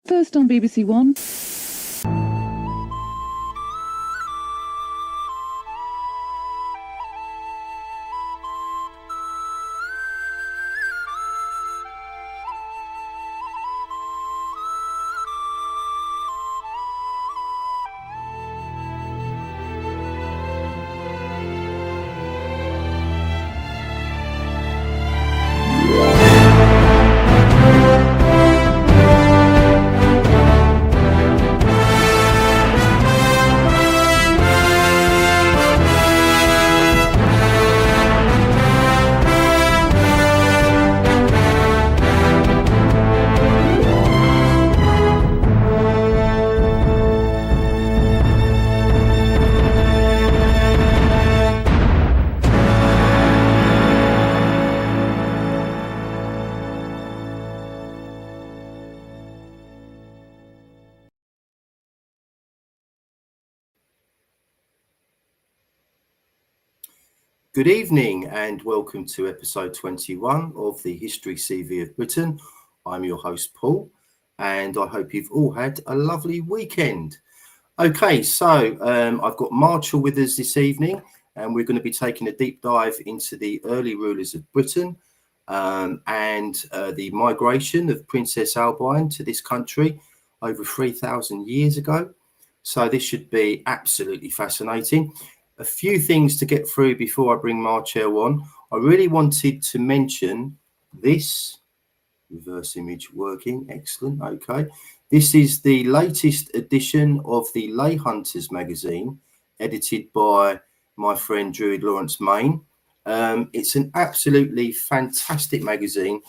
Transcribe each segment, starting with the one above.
First on BBC One. Good evening and welcome to episode 21 of the History CV of Britain. I'm your host Paul and I hope you've all had a lovely weekend. Okay, so I've got Marchell with us this evening and we're going to be taking a deep dive into the early rulers of Britain and the migration of Princess Albine to this country over 3,000 years ago. So this should be absolutely fascinating. A few things to get through before I bring Marchell on. I really wanted to mention this reverse image working. Excellent. Okay. This is the latest edition of the Lay Hunters magazine, edited by my friend Druid Lawrence Main. It's an absolutely fantastic magazine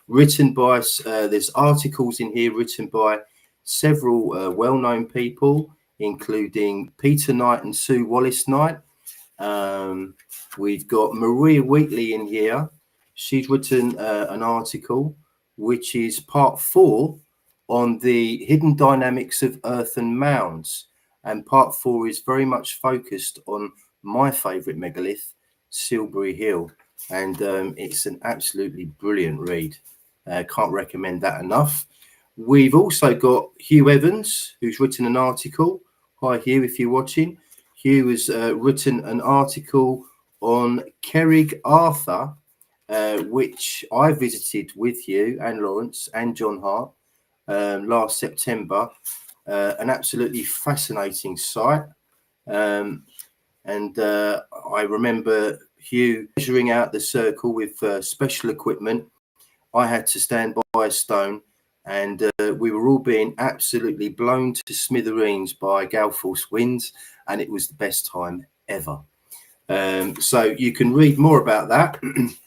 written by, there's articles in here written by several well-known people, including Peter Knight and Sue Wallace-Knight. We've got Maria Wheatley in here. She's written an article which is part 4 on the hidden dynamics of earthen mounds, and part 4 is very much focused on my favorite megalith, Silbury Hill, and it's an absolutely brilliant read. Can't recommend that enough. We've also got Hugh Evans, who's written an article. Hi Hugh, if you're watching. Hugh has written an article on Cerrig Arthur, which I visited with you and Lawrence and John Hart last September. An absolutely fascinating site. And I remember Hugh measuring out the circle with special equipment. I had to stand by a stone, and we were all being absolutely blown to smithereens by gale force winds, and it was the best time ever. So you can read more about that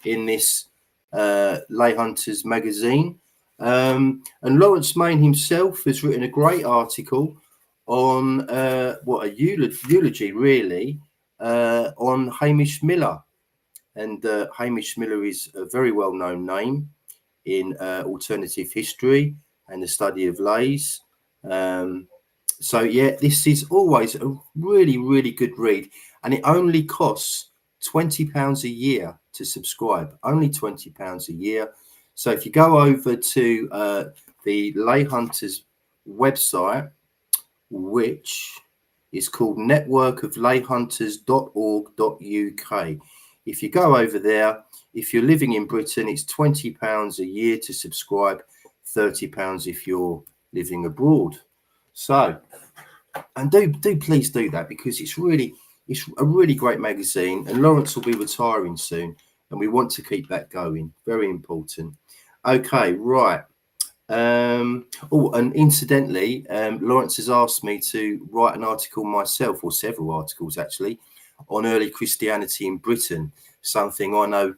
in this Lay Hunters magazine. And Lawrence Main himself has written a great article on a eulogy really on Hamish Miller. And Hamish Miller is a very well-known name in alternative history and the study of lays. So yeah, this is always a really, really good read, and it only costs £20 a year to subscribe, only £20 a year. So if you go over to the Lay Hunters website, which is called networkoflayhunters.org.uk, if you go over there, if you're living in Britain, it's £20 a year to subscribe, £30 if you're living abroad. So, and do please do that, because it's a really great magazine, and Lawrence will be retiring soon, and we want to keep that going. Very important. Okay, right. Oh, and incidentally, Lawrence has asked me to write an article myself, or several articles actually, on early Christianity in Britain, something I know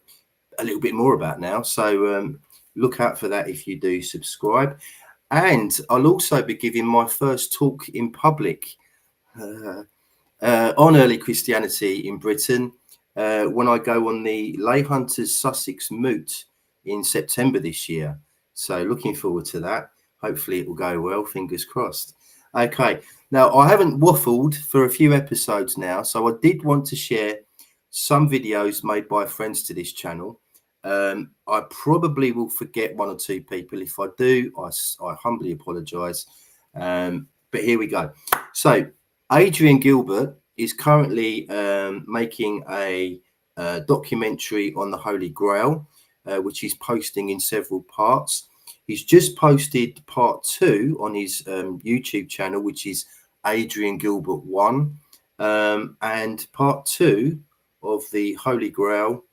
a little bit more about now. So look out for that if you do subscribe. And I'll also be giving my first talk in public on early Christianity in Britain when I go on the Lay Hunters Sussex Moot in September this year. So looking forward to that. Hopefully it will go well, fingers crossed. Okay, now I haven't waffled for a few episodes now, so I did want to share some videos made by friends to this channel I probably will forget one or two people. If I do, I humbly apologise. But here we go. So Adrian Gilbert is currently making a documentary on the Holy Grail, which he's posting in several parts. He's just posted part 2 on his YouTube channel, which is Adrian Gilbert 1, and part 2 of the Holy Grail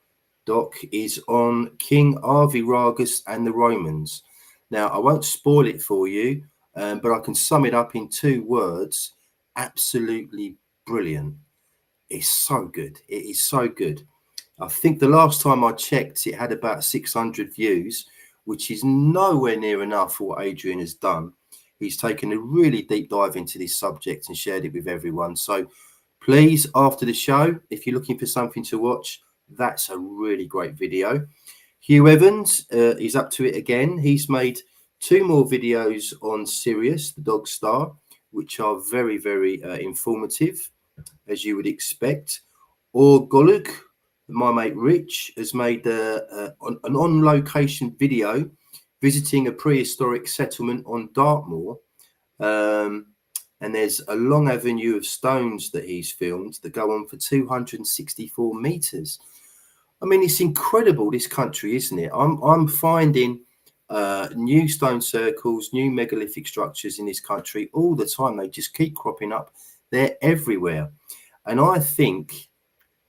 doc is on King Arviragus and the Romans. Now, I won't spoil it for you, but I can sum it up in 2 words: absolutely brilliant. It's so good. It is so good. I think the last time I checked, it had about 600 views, which is nowhere near enough for what Adrian has done. He's taken a really deep dive into this subject and shared it with everyone. So please, after the show, if you're looking for something to watch, that's a really great video. Hugh Evans is up to it again. He's made 2 more videos on Sirius, the Dog Star, which are very, very informative, as you would expect. Or Golug, my mate Rich, has made an on-location video visiting a prehistoric settlement on Dartmoor. And there's a long avenue of stones that he's filmed that go on for 264 meters. I mean, it's incredible, this country, isn't it? I'm finding new stone circles, new megalithic structures in this country all the time. They just keep cropping up. They're everywhere. And I think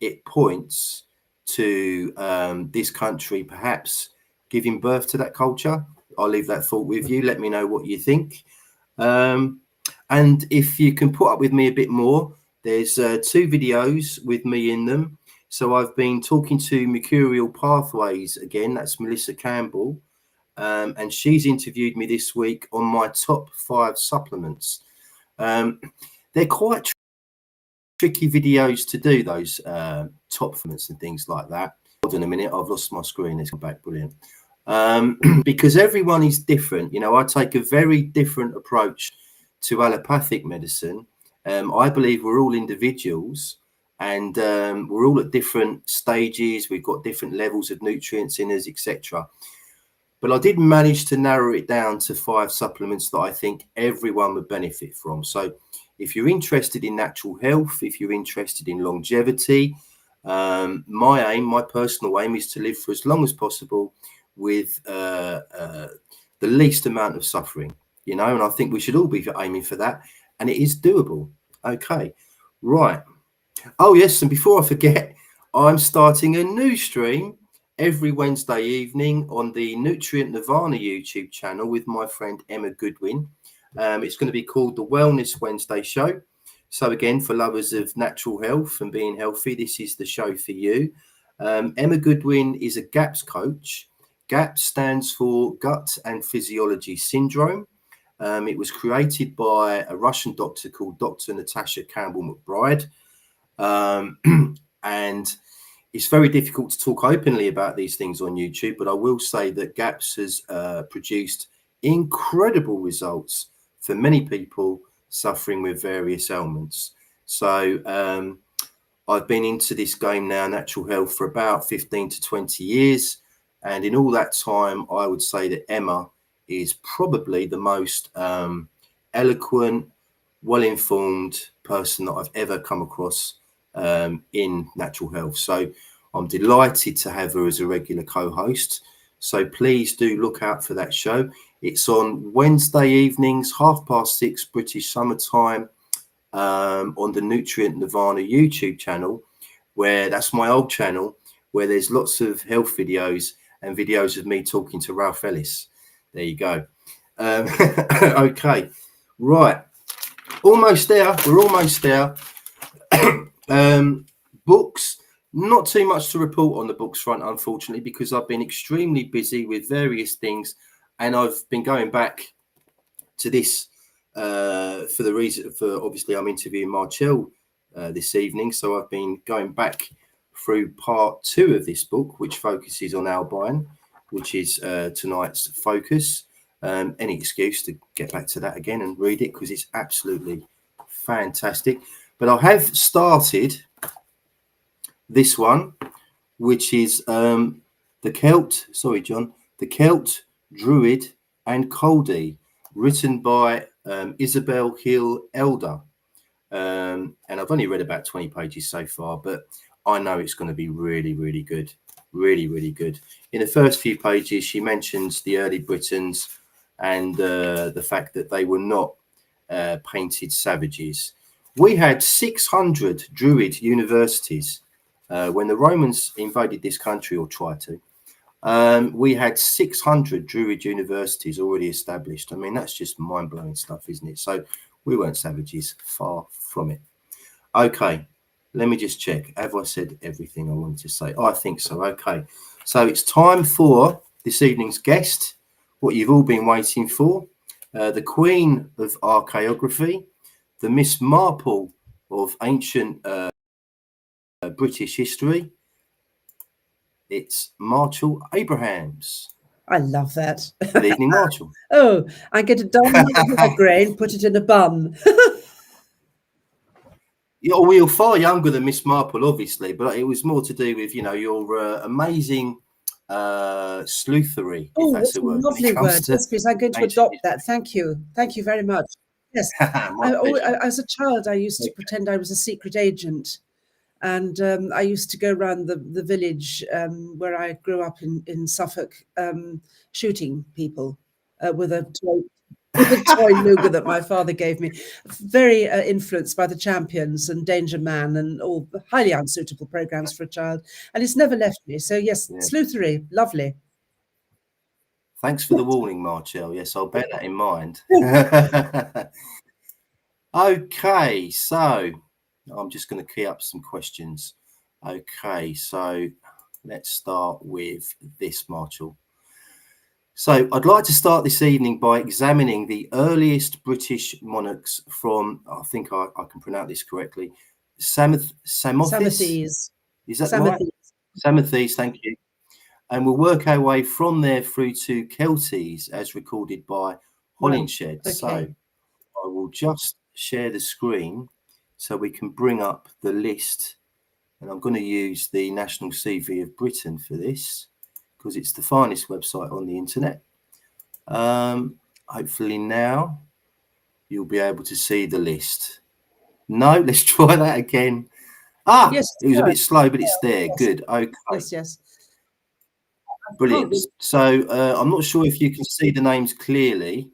it points to this country perhaps giving birth to that culture. I'll leave that thought with you. Let me know what you think. And if you can put up with me a bit more, there's 2 videos with me in them. So I've been talking to Mercurial Pathways again. That's Melissa Campbell. And she's interviewed me this week on my top 5 supplements. They're quite tricky videos to do, those top supplements and things like that. Hold on a minute. I've lost my screen. It's come back. Brilliant. Because everyone is different. You know, I take a very different approach to allopathic medicine. I believe we're all individuals, and we're all at different stages. We've got different levels of nutrients in us, etc. But I did manage to narrow it down to 5 supplements that I think everyone would benefit from. So if you're interested in natural health, if you're interested in longevity, my personal aim is to live for as long as possible with the least amount of suffering, you know, and I think we should all be aiming for that, and it is doable. Okay, right. Oh yes, and before I forget, I'm starting a new stream every Wednesday evening on the Nutrient Nirvana YouTube channel with my friend Emma Goodwin. It's going to be called the Wellness Wednesday Show. So again, for lovers of natural health and being healthy, this is the show for you. Emma Goodwin is a GAPS coach. GAPS stands for Gut and Physiology Syndrome. It was created by a Russian doctor called Dr. Natasha Campbell-McBride. And it's very difficult to talk openly about these things on YouTube, but I will say that GAPS has produced incredible results for many people suffering with various ailments. So I've been into this game now, natural health, for about 15 to 20 years. And in all that time, I would say that Emma is probably the most eloquent, well-informed person that I've ever come across in natural health. So I'm delighted to have her as a regular co-host. So please do look out for that show. It's on Wednesday evenings, 6:30 British summertime, on the Nutrient Nirvana YouTube channel, where that's my old channel, where there's lots of health videos and videos of me talking to Ralph Ellis. There you go. Okay, right. Almost there. We're almost there. Books. Not too much to report on the books front, unfortunately, because I've been extremely busy with various things, and I've been going back to this for the reason for, obviously, I'm interviewing Marchell this evening, so I've been going back through part 2 of this book, which focuses on Albine, which is tonight's focus. Any excuse to get back to that again and read it, because it's absolutely fantastic. But I have started this one, which is the The Celt, sorry, John, The Celt, Druid, and Coldie, written by Isabel Hill Elder. And I've only read about 20 pages so far, but I know it's going to be really, really good. Really, really good. In the first few pages, she mentions the early Britons and the fact that they were not painted savages. We had 600 Druid universities when the Romans invaded this country, or tried to. We had 600 Druid universities already established. I mean, that's just mind-blowing stuff, isn't it? So we weren't savages, far from it. Okay, let me just check. Have I said everything I wanted to say? Oh, I think so. Okay, so it's time for this evening's guest, what you've all been waiting for, the Queen of Archaeography, the Miss Marple of ancient British history. It's Marchell Abrahams. I love that. Good evening, Marchell. Oh, I get a dull grain, put it in a bun. Well, you're far younger than Miss Marple, obviously, but it was more to do with, you know, your amazing sleuthery. Oh, if that's that's a a word. lovely word. Yes, please. I'm going to adopt that. Thank you. Thank you very much. Yes. As a child, I used to pretend I was a secret agent. And I used to go around the village where I grew up in Suffolk, shooting people with a toy Luger that my father gave me. Very influenced by the Champions and Danger Man and all highly unsuitable programs for a child. And it's never left me. So yes, yeah. Sleuthery, lovely. Thanks for the warning, Marchell. Yes, I'll bear that in mind. Okay, so I'm just going to key up some questions. Okay, so let's start with this, Marchell. So I'd like to start this evening by examining the earliest British monarchs from, I think I can pronounce this correctly, Samothrace. Is that right? Samothrace, thank you. And we'll work our way from there through to Celtes as recorded by Holinshed. Okay. So I will just share the screen so we can bring up the list. And I'm going to use the National CV of Britain for this, because it's the finest website on the internet. Hopefully now you'll be able to see the list. No, let's try that again. Yes, it was a bit slow, but it's there. Yes. Good. Okay. Yes. Brilliant. So I'm not sure if you can see the names clearly.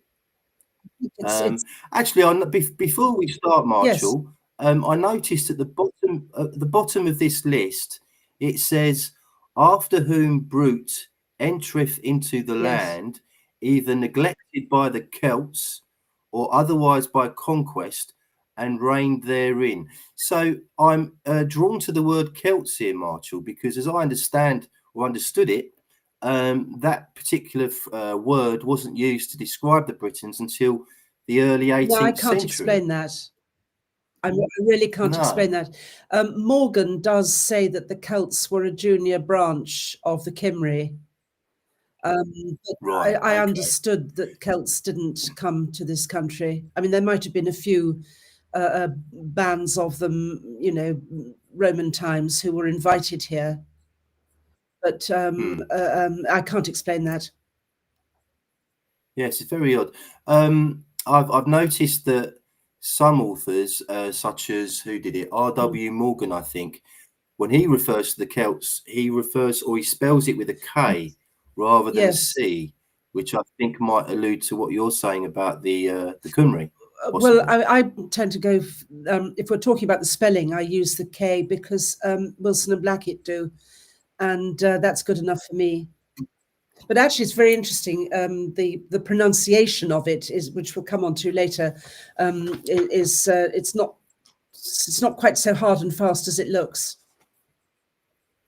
Actually, before we start, Marchell, yes. I noticed at the bottom of this list, it says, after whom Brute entereth into the land, either neglected by the Celts or otherwise by conquest, and reigned therein. So I'm drawn to the word Celts here, Marchell, because as I understand or understood it, that particular word wasn't used to describe the Britons until the early 18th century. No, I can't explain that. I really can't explain that. Morgan does say that the Celts were a junior branch of the Cymry. Right, I understood that Celts didn't come to this country. I mean, there might have been a few bands of them, you know, Roman times, who were invited here. But I can't explain that. Yes, it's very odd. I've noticed that some authors, such as, who did it? R.W. Morgan, I think, when he refers to the Celts, he spells it with a K rather than a C, which I think might allude to what you're saying about the Cymry. Well, I tend to go, if we're talking about the spelling, I use the K because Wilson and Blackett do, and that's good enough for me. But actually, it's very interesting. The pronunciation of it is, which we'll come on to later, it's not quite so hard and fast as it looks.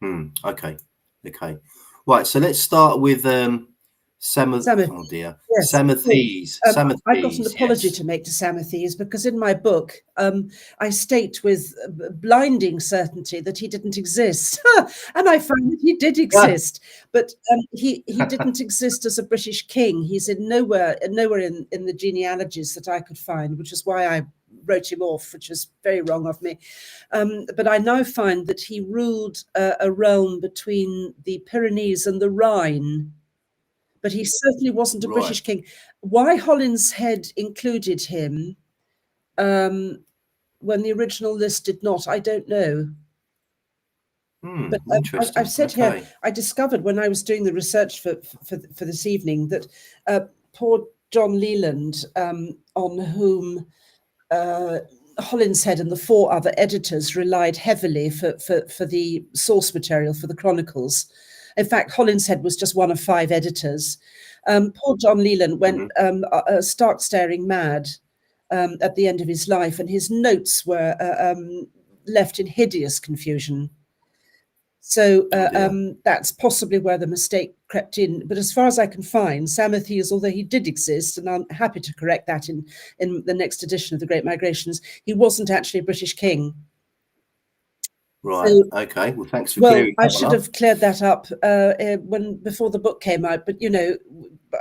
Okay. Right. So let's start with Samothrace. Oh dear. Yes. Samothrace. I've got an apology to make to Samothrace, because in my book I state with blinding certainty that he didn't exist, and I find that he did exist, but he didn't exist as a British king. He's nowhere in the genealogies that I could find, which is why I wrote him off, which was very wrong of me. But I now find that he ruled a realm between the Pyrenees and the Rhine. But he certainly wasn't a British king. Why Holinshed included him when the original list did not, I don't know. But I've said here, I discovered when I was doing the research for this evening that poor John Leland, on whom Holinshed and the 4 other editors relied heavily for the source material for the Chronicles. In fact, Holinshed was just one of 5 editors. Poor John Leland went stark staring mad at the end of his life, and his notes were left in hideous confusion. So that's possibly where the mistake crept in. But as far as I can find, Samothrace, although he did exist, and I'm happy to correct that in the next edition of The Great Migrations, he wasn't actually a British king. Right. So, okay. Well, thanks for clearing that up. I should have cleared that up before the book came out. But, you know,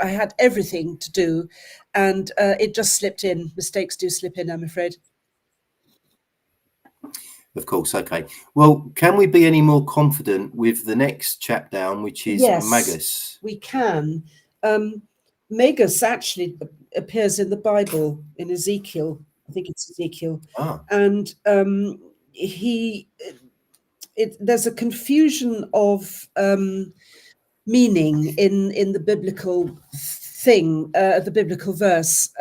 I had everything to do, and it just slipped in. Mistakes do slip in, I'm afraid. Of course. Okay. Well, can we be any more confident with the next chap down, which is Magus? We can. Magus actually appears in the Bible, in Ezekiel. I think it's Ezekiel. And there's a confusion of meaning in the biblical thing, the biblical verse.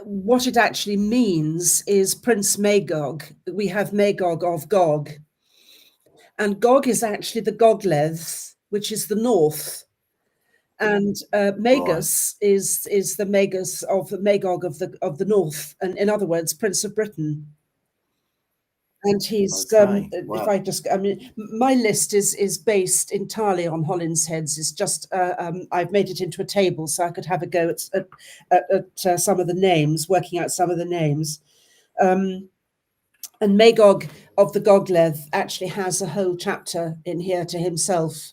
What it actually means is Prince Magog. We have Magog of Gog. And Gog is actually the Gogledd, which is the north. And Magus is the Magus of the Magog of the north. And in other words, Prince of Britain. And he's, I mean, my list is based entirely on Holinshed's. It's just, I've made it into a table so I could have a go at some of the names, working out some of the names. And Magog of the Gogledd actually has a whole chapter in here to himself.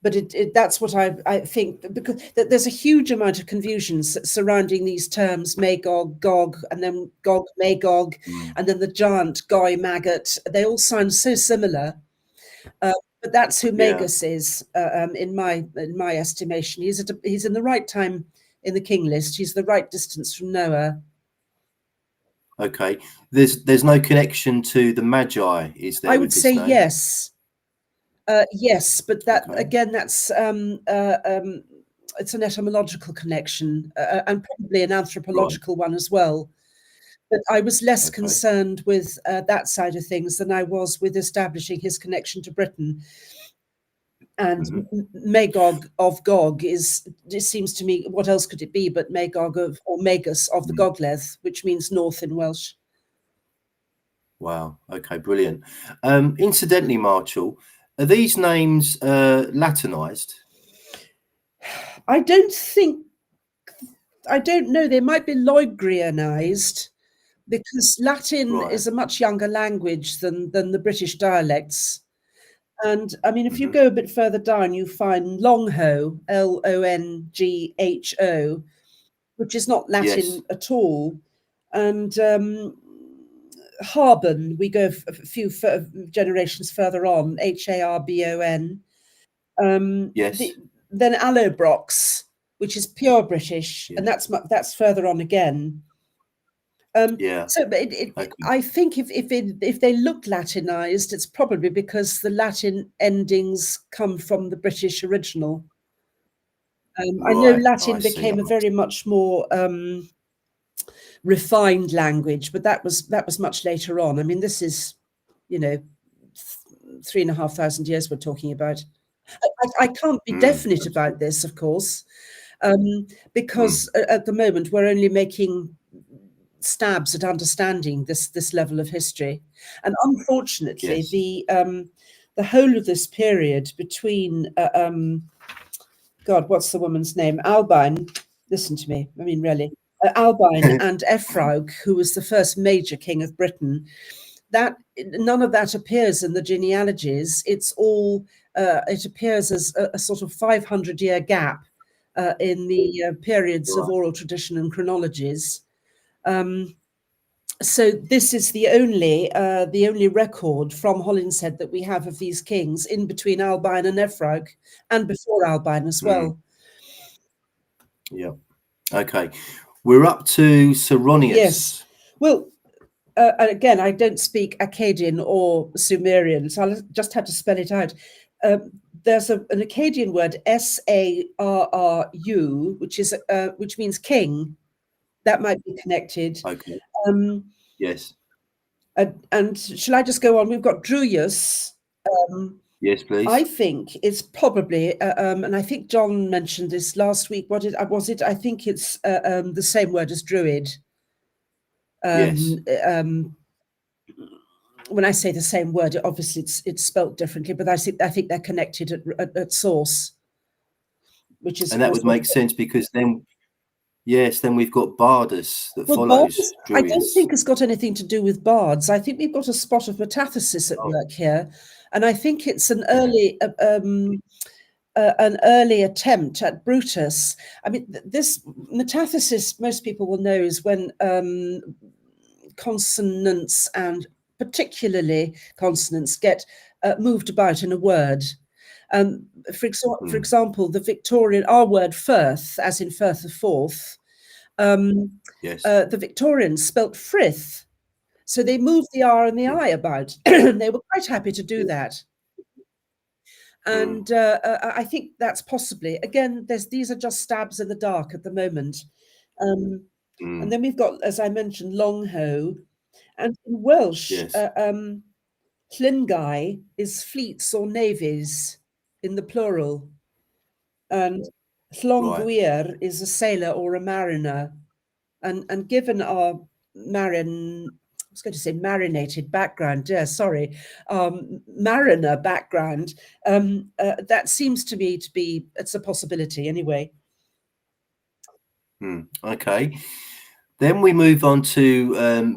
But that's what I think, because there's a huge amount of confusion surrounding these terms, Magog, Gog, and then Gog, Magog, and then the giant Goy Maggot. They all sound so similar, but that's who Magus is, in my estimation. He's in the right time in the king list. He's the right distance from Noah. Okay, there's no connection to the Magi, is there? I would say yes. Yes, but that again, that's it's an etymological connection and probably an anthropological one as well. But I was less concerned with that side of things than I was with establishing his connection to Britain. And Magog of Gog it seems to me, what else could it be but Magog or Magus of the Gogledd, which means north in Welsh. Wow. Okay, brilliant. Incidentally, Marchell, are these names Latinized? I don't know. They might be Loegrianized, because Latin is a much younger language than the British dialects. And I mean, if you go a bit further down, you find Longho, Longho, which is not Latin at all. And Harbon, we go a few generations further on, Harbon. Then Allobrox, which is pure British, and that's further on again. So I think if they look Latinized, it's probably because the Latin endings come from the British original. I know Latin became a very much more refined language, but that was much later on. I mean, this is, 3,500 years we're talking about. I can't be definite about this, of course, because at the moment we're only making stabs at understanding this level of history, and unfortunately, the whole of this period between God, what's the woman's name? Albine. Listen to me. I mean, really, Albine and Efraug, who was the first major king of Britain. That none of that appears in the genealogies. It's all it appears as a sort of 500-year gap in the periods of oral tradition and chronologies. So this is the only record from Holinshed that we have of these kings in between Albine and Efrog, and before Albine as well. Yeah. Okay. We're up to Saronius. Yes. Well, again, I don't speak Akkadian or Sumerian, so I'll just have to spell it out. There's an Akkadian word, Sarru, which means king. That might be connected. Okay. Yes. And shall I just go on? We've got Druius. Yes, please. I think it's probably, and I think John mentioned this last week. What was it? I think it's the same word as druid. Yes. When I say the same word, obviously it's spelt differently, but I think they're connected at source, which is, and that would make sense, because then, yes, then we've got Bardus that follows Druius. I don't think it's got anything to do with bards. I think we've got a spot of metathesis at work here, and I think it's an early attempt at Brutus. I mean, this metathesis, most people will know, is when consonants, and particularly consonants, get moved about in a word. For example, the Victorian, our word Firth, as in Firth of Forth, yes. The Victorians spelt Frith. So they moved the R and the I about, and they were quite happy to do that. And I think that's possibly, again, these are just stabs in the dark at the moment. And then we've got, as I mentioned, Longho. And in Welsh, yes. Llyngai is fleets or navies in the plural. And Llongwyr is a sailor or a mariner. And given our marinated background, mariner background, that seems to me to be, it's a possibility anyway. Okay. Then we move on to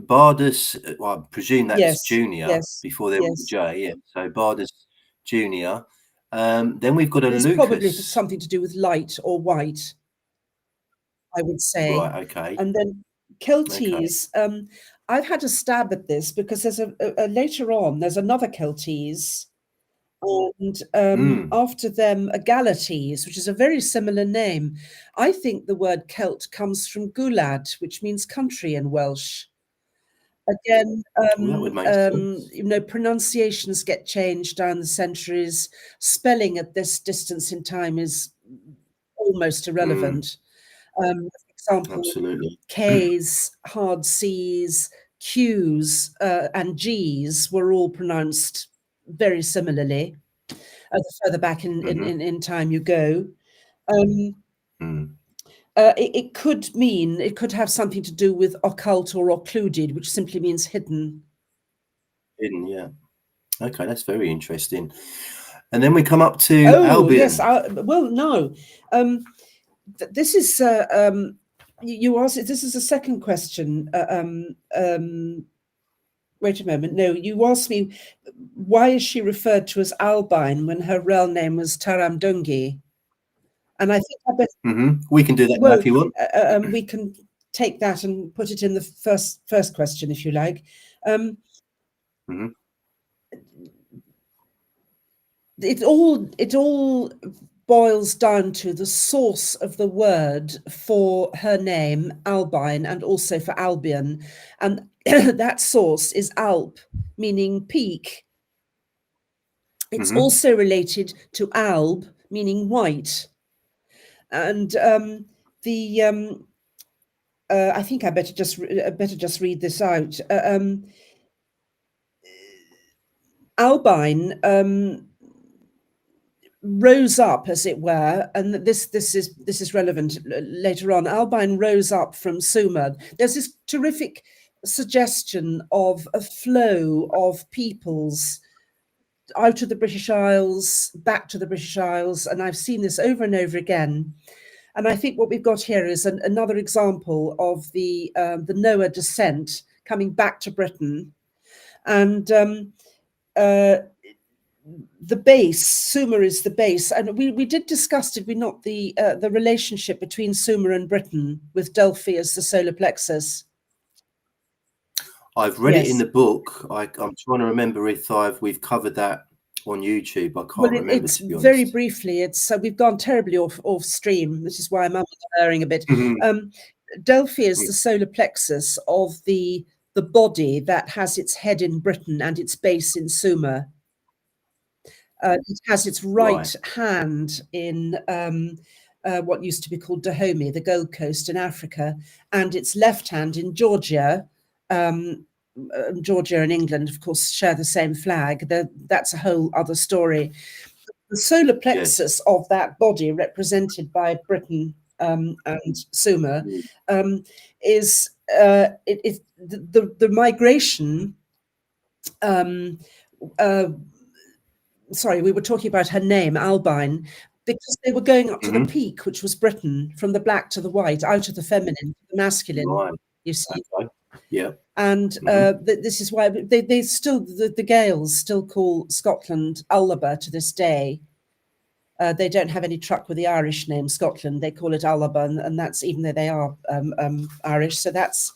Bardus. Well, I presume that's Junior, before there was a J. Yeah. So Bardus Junior. Then we've got a Lucas. Probably something to do with light or white, I would say. Right. Okay. And then Celtes. Okay. I've had a stab at this because there's later on there's another Celtes, and after them a Galates, which is a very similar name. I think the word Celt comes from Gwlad, which means country in Welsh. Again, that would make sense. Pronunciations get changed down the centuries. Spelling at this distance in time is almost irrelevant. For example, absolutely. K's, hard C's, Q's, and G's were all pronounced very similarly. The further back in time you go. It could have something to do with occult or occluded, which simply means hidden. Hidden, yeah. Okay, that's very interesting. And then we come up to Albion. Yes. Well, no. This is you asked. This is a second question. Wait a moment. No, you asked me, why is she referred to as Albine when her real name was Taramdungi? And I think we can do that now if you want. We can take that and put it in the first question, if you like. It all boils down to the source of the word for her name, Albine, and also for Albion, and that source is Alp, meaning peak. It's also related to Alb, meaning white. And I think I better just read this out. Albine rose up, as it were, and this is relevant later on. Albine rose up from Sumer. There's this terrific suggestion of a flow of peoples out of the British Isles, back to the British Isles, and I've seen this over and over again. And I think what we've got here is another example of the Noah descent coming back to Britain. And the base, Sumer is the base, and we did discuss, did we not, the relationship between Sumer and Britain, with Delphi as the solar plexus. I've read it in the book. I'm trying to remember if we've covered that on YouTube. I can't remember, to be honest. Very briefly. So we've gone terribly off stream. This is why I'm erring a bit. Delphi is the solar plexus of the body that has its head in Britain and its base in Sumer. It has its right hand in what used to be called Dahomey, the Gold Coast in Africa, and its left hand in Georgia. Georgia and England, of course, share the same flag. That's a whole other story. The solar plexus of that body, represented by Britain and Sumer, is the migration. Sorry, we were talking about her name, Albine, because they were going up to the peak, which was Britain, from the black to the white, out of the feminine to the masculine. You see. Yeah. And this is why they still, the Gaels still call Scotland Ullaba to this day. They don't have any truck with the Irish name Scotland. They call it Ullaba, and that's, even though they are Irish. So that's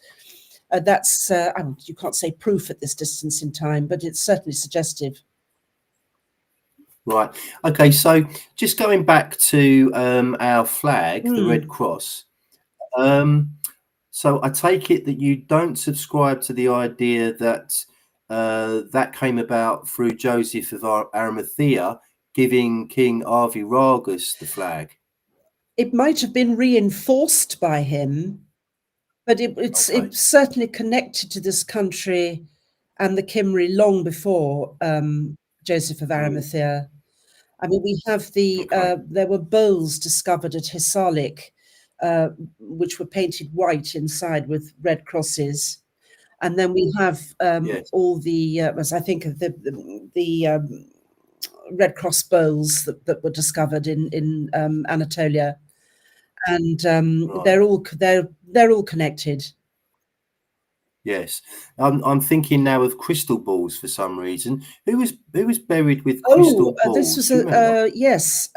you can't say proof at this distance in time, but it's certainly suggestive. Right. Okay. So just going back to our flag, the Red Cross. So I take it that you don't subscribe to the idea that that came about through Joseph of Arimathea giving King Arviragus the flag. It might have been reinforced by him, but it's certainly connected to this country and the Cymry long before Joseph of Arimathea. I mean, we have there were bowls discovered at Hisarlik, which were painted white inside with red crosses, and then we have all the, as I think of the Red Cross bowls that were discovered in Anatolia, and they're all connected. Yes, I'm thinking now of crystal balls for some reason. Who was buried with crystal balls? This was yes.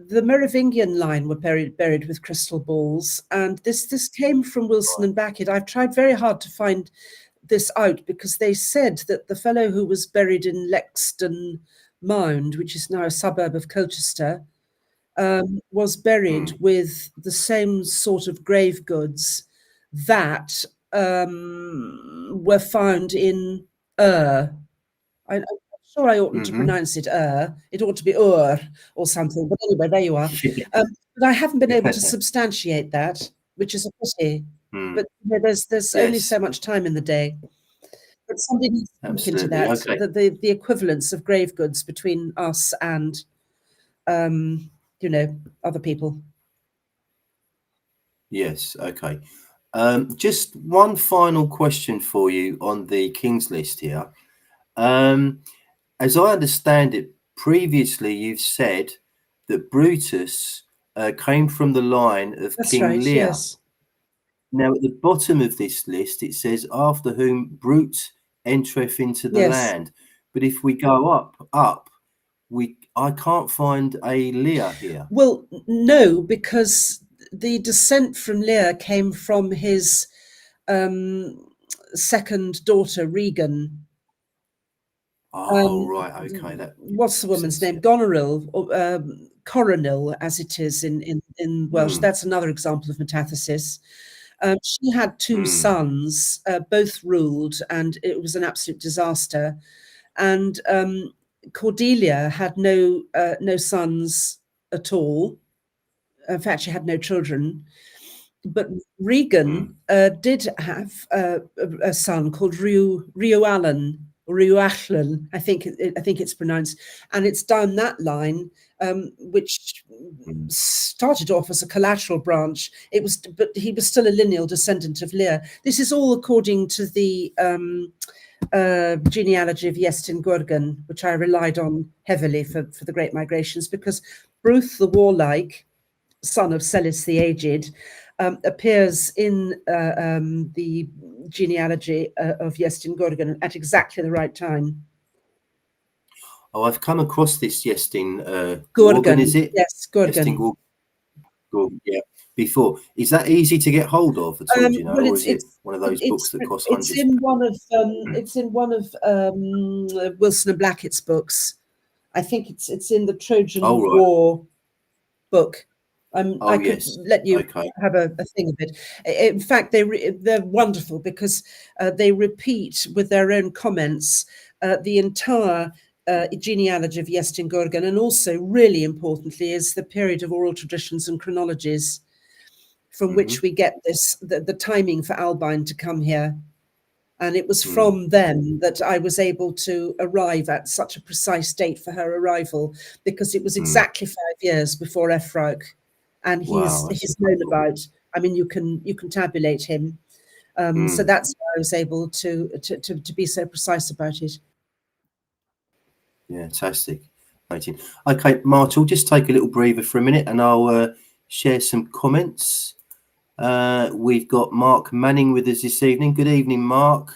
The Merovingian line were buried with crystal balls, and this came from Wilson and Beckett. I've tried very hard to find this out, because they said that the fellow who was buried in Lexden Mound, which is now a suburb of Colchester, was buried with the same sort of grave goods that were found in I'm sure I oughtn't to pronounce it it ought to be or something, but anyway, there you are. But I haven't been able to substantiate that, which is a pity. But there's only so much time in the day. But somebody needs to look into that, the equivalence of grave goods between us and other people. Yes, okay. Just one final question for you on the King's List here. As I understand it, previously you've said that Brutus came from the line of King Lear. Yes. Now, at the bottom of this list, it says, after whom Brute entereth into the land. But if we go up, I can't find a Lear here. Well, no, because the descent from Lear came from his second daughter, Regan. Right, okay. What's the woman's name? Goneril, or Coronil, as it is in Welsh. That's another example of metathesis. She had two sons, both ruled, and it was an absolute disaster. And Cordelia had no sons at all. In fact, she had no children. But Regan did have a son called Rhiwallon, Rhiwallon, I think it's pronounced, and it's down that line, which started off as a collateral branch. But he was still a lineal descendant of Lear. This is all according to the genealogy of Iestyn Gwrgan, which I relied on heavily for the Great Migrations, because Bruth the Warlike, son of Celis the Aged, appears in the genealogy of Iestyn Gwrgan at exactly the right time. Oh, I've come across this Iestyn Gorgon, Gorgon, is it? yes, Iestyn Gorgon. Gorgon, yeah. Before, is that easy to get hold of at all? Do you know, Well, or is it one of those books that cost it's hundreds? in one of Wilson and Blackett's books. I think it's in the Trojan Oh, right. War book. Oh, I could yes. let you Okay. have a thing of it. In fact, they're wonderful because they repeat with their own comments the entire genealogy of Iestyn Gorgon, and also, really importantly, is the period of oral traditions and chronologies from which we get the timing for Albine to come here. And it was from them that I was able to arrive at such a precise date for her arrival, because it was exactly 5 years before Efrog, and Wow, he's known about. I mean, you can tabulate him, so that's why I was able to be so precise about it. Yeah, fantastic. Okay, Marchell, just take a little breather for a minute, and I'll share some comments. We've got Mark Manning with us this evening. Good evening, Mark.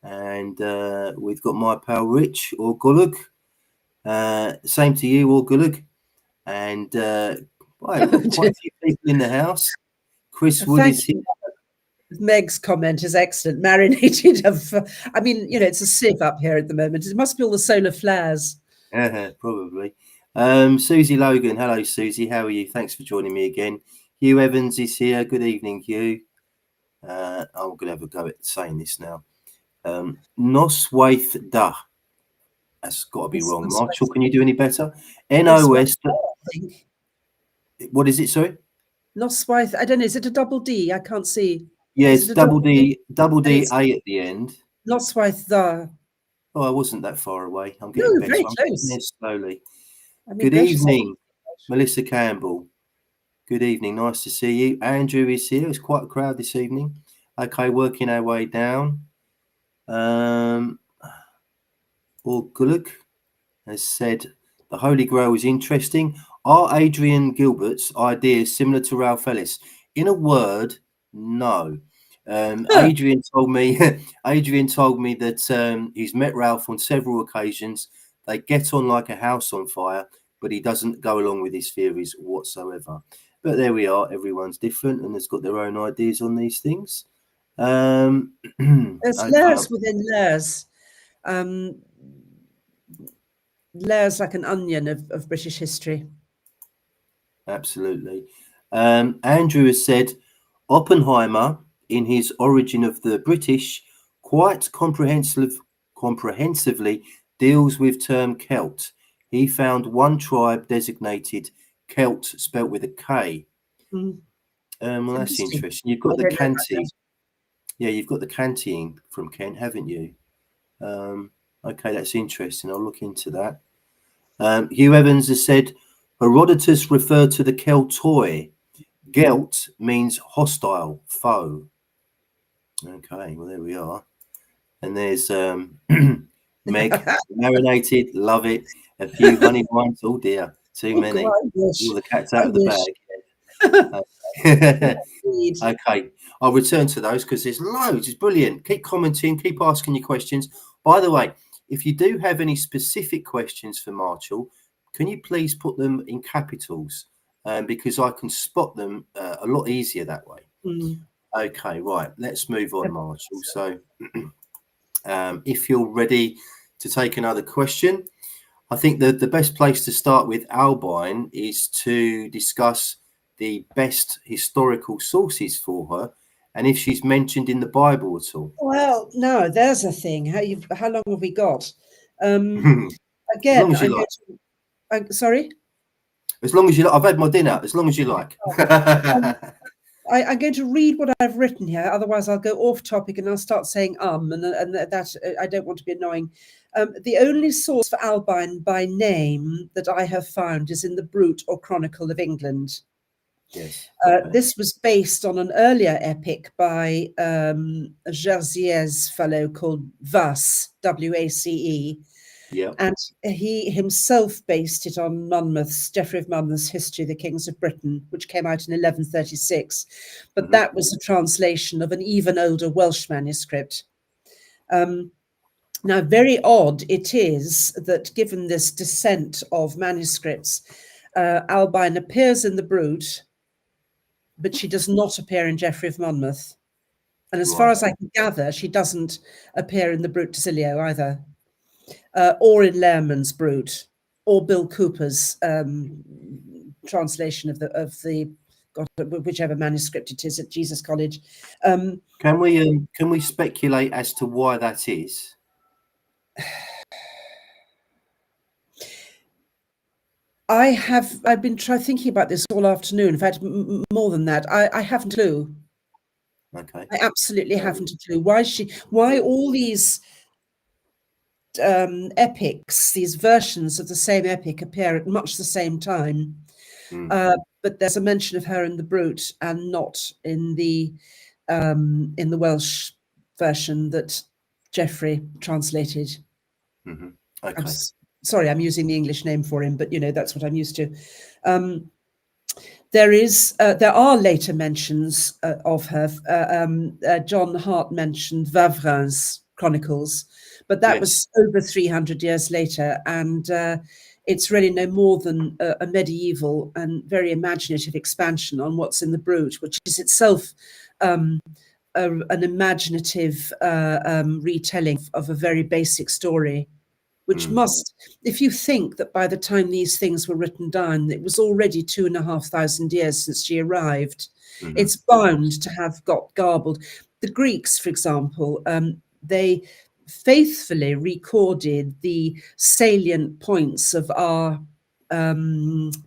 And we've got my pal Rich or Gulug. Same to you, or Gulug. And quite a few people in the house. Chris Wood is here. Meg's comment is excellent. Marinated I mean, it's a sieve up here at the moment. It must be all the solar flares. Probably. Susie Logan. Hello, Susie. How are you? Thanks for joining me again. Hugh Evans is here. Good evening, Hugh. I'm going to have a go at saying this now. Noswaith Da. That's got to be wrong. Marshall, can you do any better? NOS. What is it, sorry? Noswaith. I don't know. Is it a double D? I can't see. Yes, double D A at the end. Noswaith Da. Oh, I wasn't that far away. I'm getting better. Very close. Slowly. I mean, good evening, Melissa Campbell. Good evening. Nice to see you. Andrew is here. It's quite a crowd this evening. Okay, working our way down. Or Gulug has said the Holy Grail is interesting. Are Adrian Gilbert's ideas similar to Ralph Ellis? In a word, no. Adrian told me that he's met Ralph on several occasions. They get on like a house on fire, but he doesn't go along with his theories whatsoever. But there we are. Everyone's different and has got their own ideas on these things. There's layers within layers. Layers like an onion of British history. Absolutely. Andrew has said Oppenheimer, in his Origin of the British, quite comprehensively deals with term Celt. He found one tribe designated Celt, spelt with a K. Well, that's interesting. You've got the Canty. Yeah, you've got the Cantying from Kent, haven't you? Okay, that's interesting. I'll look into that. Hugh Evans has said Herodotus referred to the Keltoi. Gelt means hostile, foe. Okay, well, there we are. And there's Meg, marinated, love it. A few honey ones. Oh dear, too many. All the cat's out of the bag. Okay, I'll return to those because there's loads. It's brilliant. Keep commenting, keep asking your questions. By the way, if you do have any specific questions for Marchell, can you please put them in capitals? Because I can spot them a lot easier that way. Okay, right. Let's move on, Marchell. So if you're ready to take another question, I think that the best place to start with Albine is to discuss the best historical sources for her and if she's mentioned in the Bible at all. Well, no, there's a thing. How long have we got? Again, sorry? As long as you like. I've had my dinner. As long as you like. I'm going to read what I've written here. Otherwise, I'll go off topic and I'll start saying and that I don't want to be annoying. The only source for Albine by name that I have found is in the Brut or Chronicle of England. Yes. This was based on an earlier epic by a Jersey's fellow called Wace, W-A-C-E. Yeah. And he himself based it on Geoffrey of Monmouth's History of the Kings of Britain, which came out in 1136. But that was a translation of an even older Welsh manuscript. Now, very odd it is that given this descent of manuscripts, Albine appears in the Brut, but she does not appear in Geoffrey of Monmouth. And as far Right. as I can gather, she doesn't appear in the Brut de Cilio either, or in Lehrman's Brut, or Bill Cooper's translation of the whichever manuscript it is at Jesus College. Can we speculate as to why that is? I've been thinking about this all afternoon. In fact, more than that, I haven't a clue. Okay. I absolutely haven't a clue. Why all these epics, these versions of the same epic appear at much the same time, but there's a mention of her in the Brut and not in the Welsh version that Geoffrey translated. Okay. Sorry, I'm using the English name for him, but that's what I'm used to. There are later mentions of her. John Hart mentioned Wavrin's Chronicles, but that was over 300 years later, and it's really no more than a medieval and very imaginative expansion on what's in the Brut, which is itself an imaginative retelling of a very basic story, which must, if you think that by the time these things were written down, it was already 2,500 years since she arrived, it's bound to have got garbled. The Greeks, for example, they faithfully recorded the salient points of our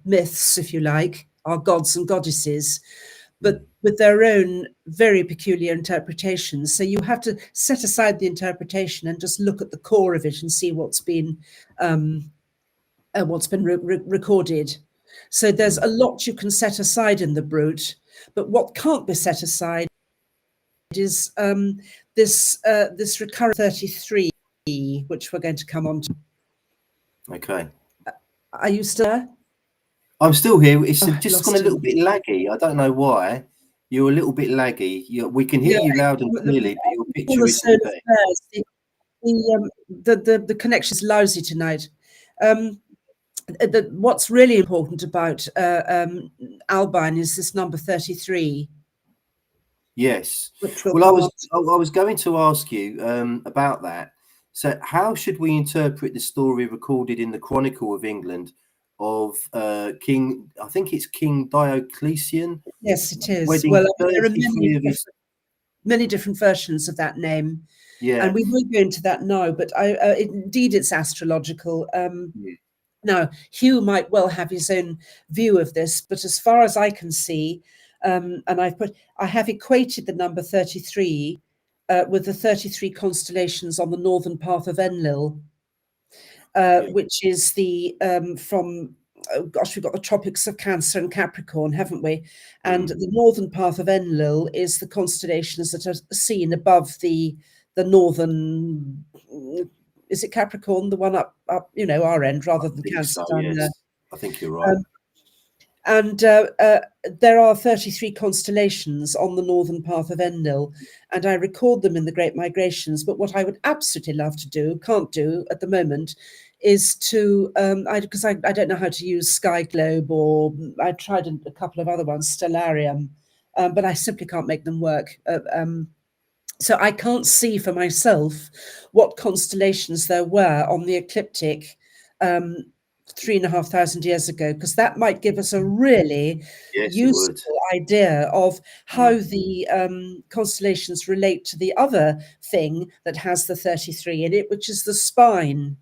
myths, if you like, our gods and goddesses, but with their own very peculiar interpretations. So you have to set aside the interpretation and just look at the core of it and see what's been recorded. So there's a lot you can set aside in the Brut, but what can't be set aside is this recurrent 33, which we're going to come on to. Okay. Are you still there? I'm still here. It's just gone a little bit laggy. I don't know why. You're a little bit laggy. We can hear you loud and clearly, but your picture isn't there. The connection is lousy tonight. What's really important about Albine is this number 33. Yes. Well, I was going to ask you about that. So how should we interpret the story recorded in the Chronicle of England of King, I think it's King Diocletian? Yes, it is. Well, there are many different versions of that name. Yeah. And we will go into that now, but indeed it's astrological. Now, Hugh might well have his own view of this, but as far as I can see, and I have equated the number 33 with the 33 constellations on the northern path of Enlil, which is the we've got the tropics of Cancer and Capricorn, haven't we? And the northern path of Enlil is the constellations that are seen above the northern. Is it Capricorn, the one up our end, rather than Cancer down there? I think you're right. And there are 33 constellations on the northern path of Enlil, and I record them in the Great Migrations. But what I would absolutely love to do, can't do at the moment, is to, because I don't know how to use Sky Globe, or I tried a couple of other ones, Stellarium, but I simply can't make them work. So I can't see for myself what constellations there were on the ecliptic 3,500 years ago, because that might give us a really useful idea of how the constellations relate to the other thing that has the 33 in it, which is the spine.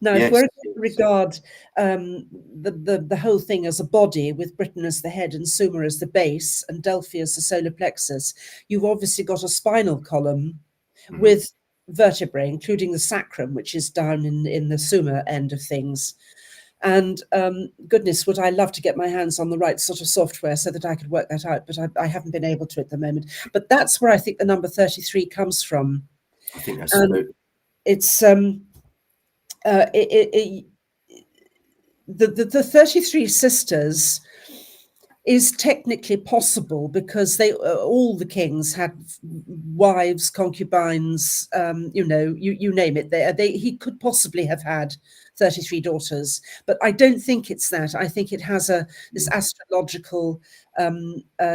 Now, if we're going to regard the whole thing as a body, with Britain as the head and Sumer as the base and Delphi as the solar plexus, you've obviously got a spinal column with vertebrae, including the sacrum, which is down in the Sumer end of things. And goodness, would I love to get my hands on the right sort of software so that I could work that out, but I haven't been able to at the moment. But that's where I think the number 33 comes from. I think that's true. It's the 33 sisters is technically possible because they all the kings had wives, concubines, you know, you name it. He could possibly have had 33 daughters, but I don't think it's that. I think it has this astrological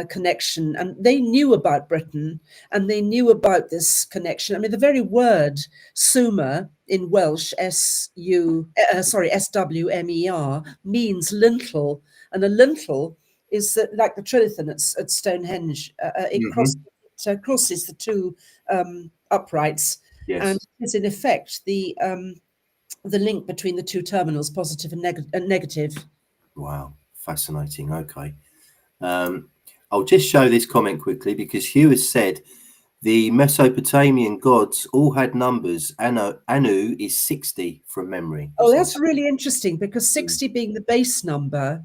connection, and they knew about Britain, and they knew about this connection. I mean, the very word Sumer in Welsh, SWMER, means lintel, and a lintel is like the trilithon at Stonehenge. It crosses the two uprights, and is in effect the link between the two terminals, positive and negative. Wow, fascinating. Okay. I'll just show this comment quickly because Hugh has said the Mesopotamian gods all had numbers. Anu is 60 from memory. Oh, that's really interesting because 60 being the base number.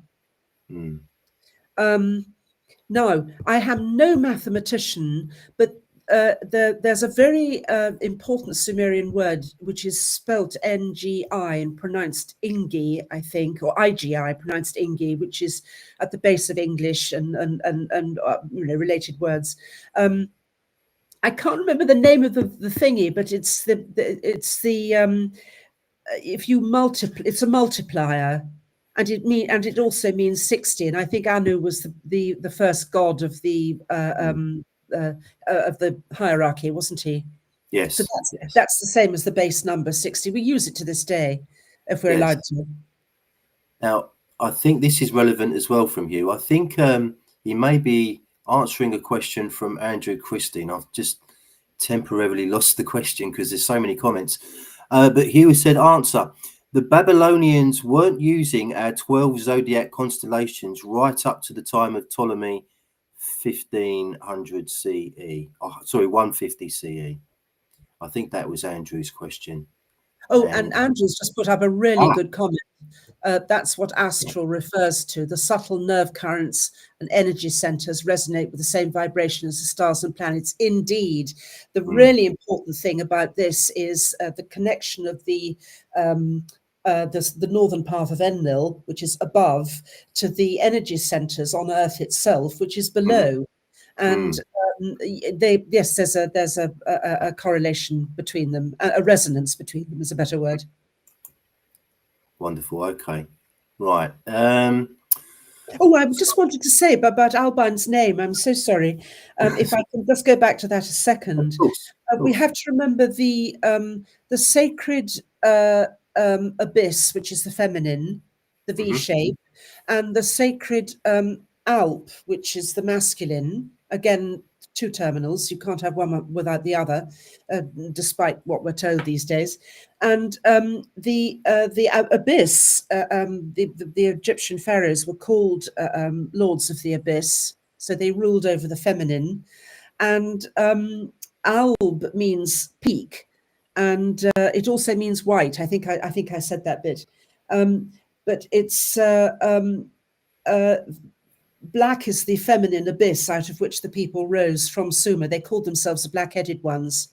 No, I am no mathematician, but there's a very important Sumerian word which is spelt NGI and pronounced Ingi, I think, or IGI pronounced Ingi, which is at the base of English and you know, related words. I can't remember the name of the thingy, but it's the if you multiply, it's a multiplier. And it also means 60, and I think Anu was the first god of the hierarchy, wasn't he? Yes. So that's the same as the base number 60. We use it to this day, if we're allowed to. Now, I think this is relevant as well from you. I think you may be answering a question from Andrew Christine. I've just temporarily lost the question because there's so many comments. But Hugh said, answer. The Babylonians weren't using our 12 zodiac constellations right up to the time of Ptolemy 1500 CE. Oh, sorry, 150 CE. I think that was Andrew's question. Oh, and Andrew's just put up a really good comment. That's what astral refers to. The subtle nerve currents and energy centers resonate with the same vibration as the stars and planets. Indeed, the really important thing about this is the connection of the northern path of Enlil, which is above, to the energy centers on Earth itself, which is below. And there's a correlation between them, a resonance between them is a better word. Wonderful. Okay. Right. Oh, I just wanted to say about Albine's name. I'm so sorry. If I can just go back to that a second. Of course. We have to remember the sacred abyss, which is the feminine, the V shape, and the sacred Alp, which is the masculine. Again, two terminals. You can't have one without the other, despite what we're told these days. And the abyss, the Egyptian pharaohs were called lords of the abyss, so they ruled over the feminine. And Alb means peak, and it also means white. I think I said that bit, but it's black is the feminine abyss out of which the people rose from Sumer. They called themselves the black-headed ones.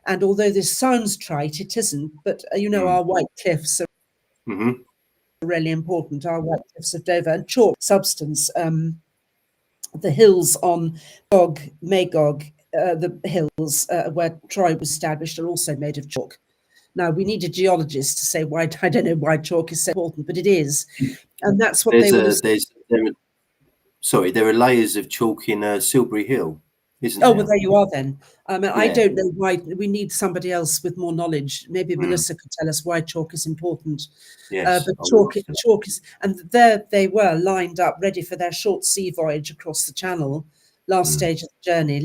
And although this sounds trite, it isn't. But, you know, our white cliffs are really important, our white cliffs of Dover, and chalk substance. The hills on Magog, the hills where Troy was established, are also made of chalk. Now, we need a geologist to say why. I don't know why chalk is so important, but it is. And that's what they were. Sorry, there are layers of chalk in Silbury Hill, isn't there? Oh, well, there you are then. I don't know why. We need somebody else with more knowledge. Maybe Melissa could tell us why chalk is important. Yes, but chalk is, and there they were lined up, ready for their short sea voyage across the Channel, last stage of the journey.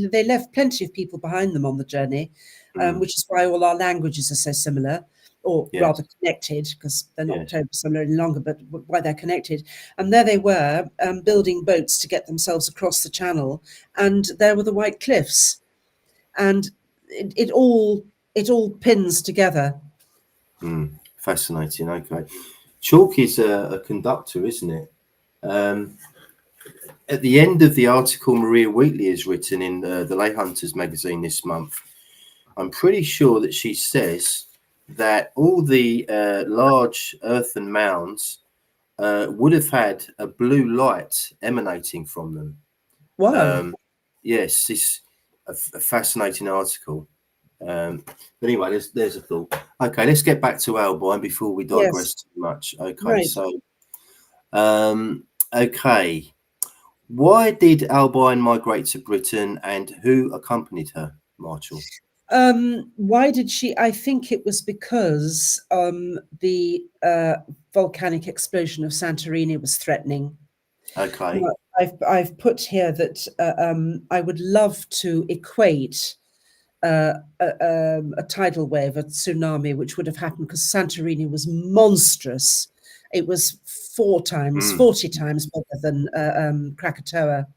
They left plenty of people behind them on the journey, which is why all our languages are so similar. Or rather connected, because they're not totally similar any longer, but why they're connected. And there they were, building boats to get themselves across the Channel, and there were the White Cliffs, and it all pins together. Fascinating. Okay, chalk is a conductor, isn't it? At the end of the article Maria Wheatley has written in the Lay Hunters magazine this month, I'm pretty sure that she says that all the large earthen mounds would have had a blue light emanating from them. Wow. Yes, it's a fascinating article. But anyway, there's a thought. Okay, let's get back to Albine before we digress too much. Okay, right. So, okay. Why did Albine migrate to Britain, and who accompanied her, Marchell? Why did she? I think it was because the volcanic explosion of Santorini was threatening. Okay. I've put here that I would love to equate a tidal wave, a tsunami, which would have happened because Santorini was monstrous. It was 40 times bigger than Krakatoa.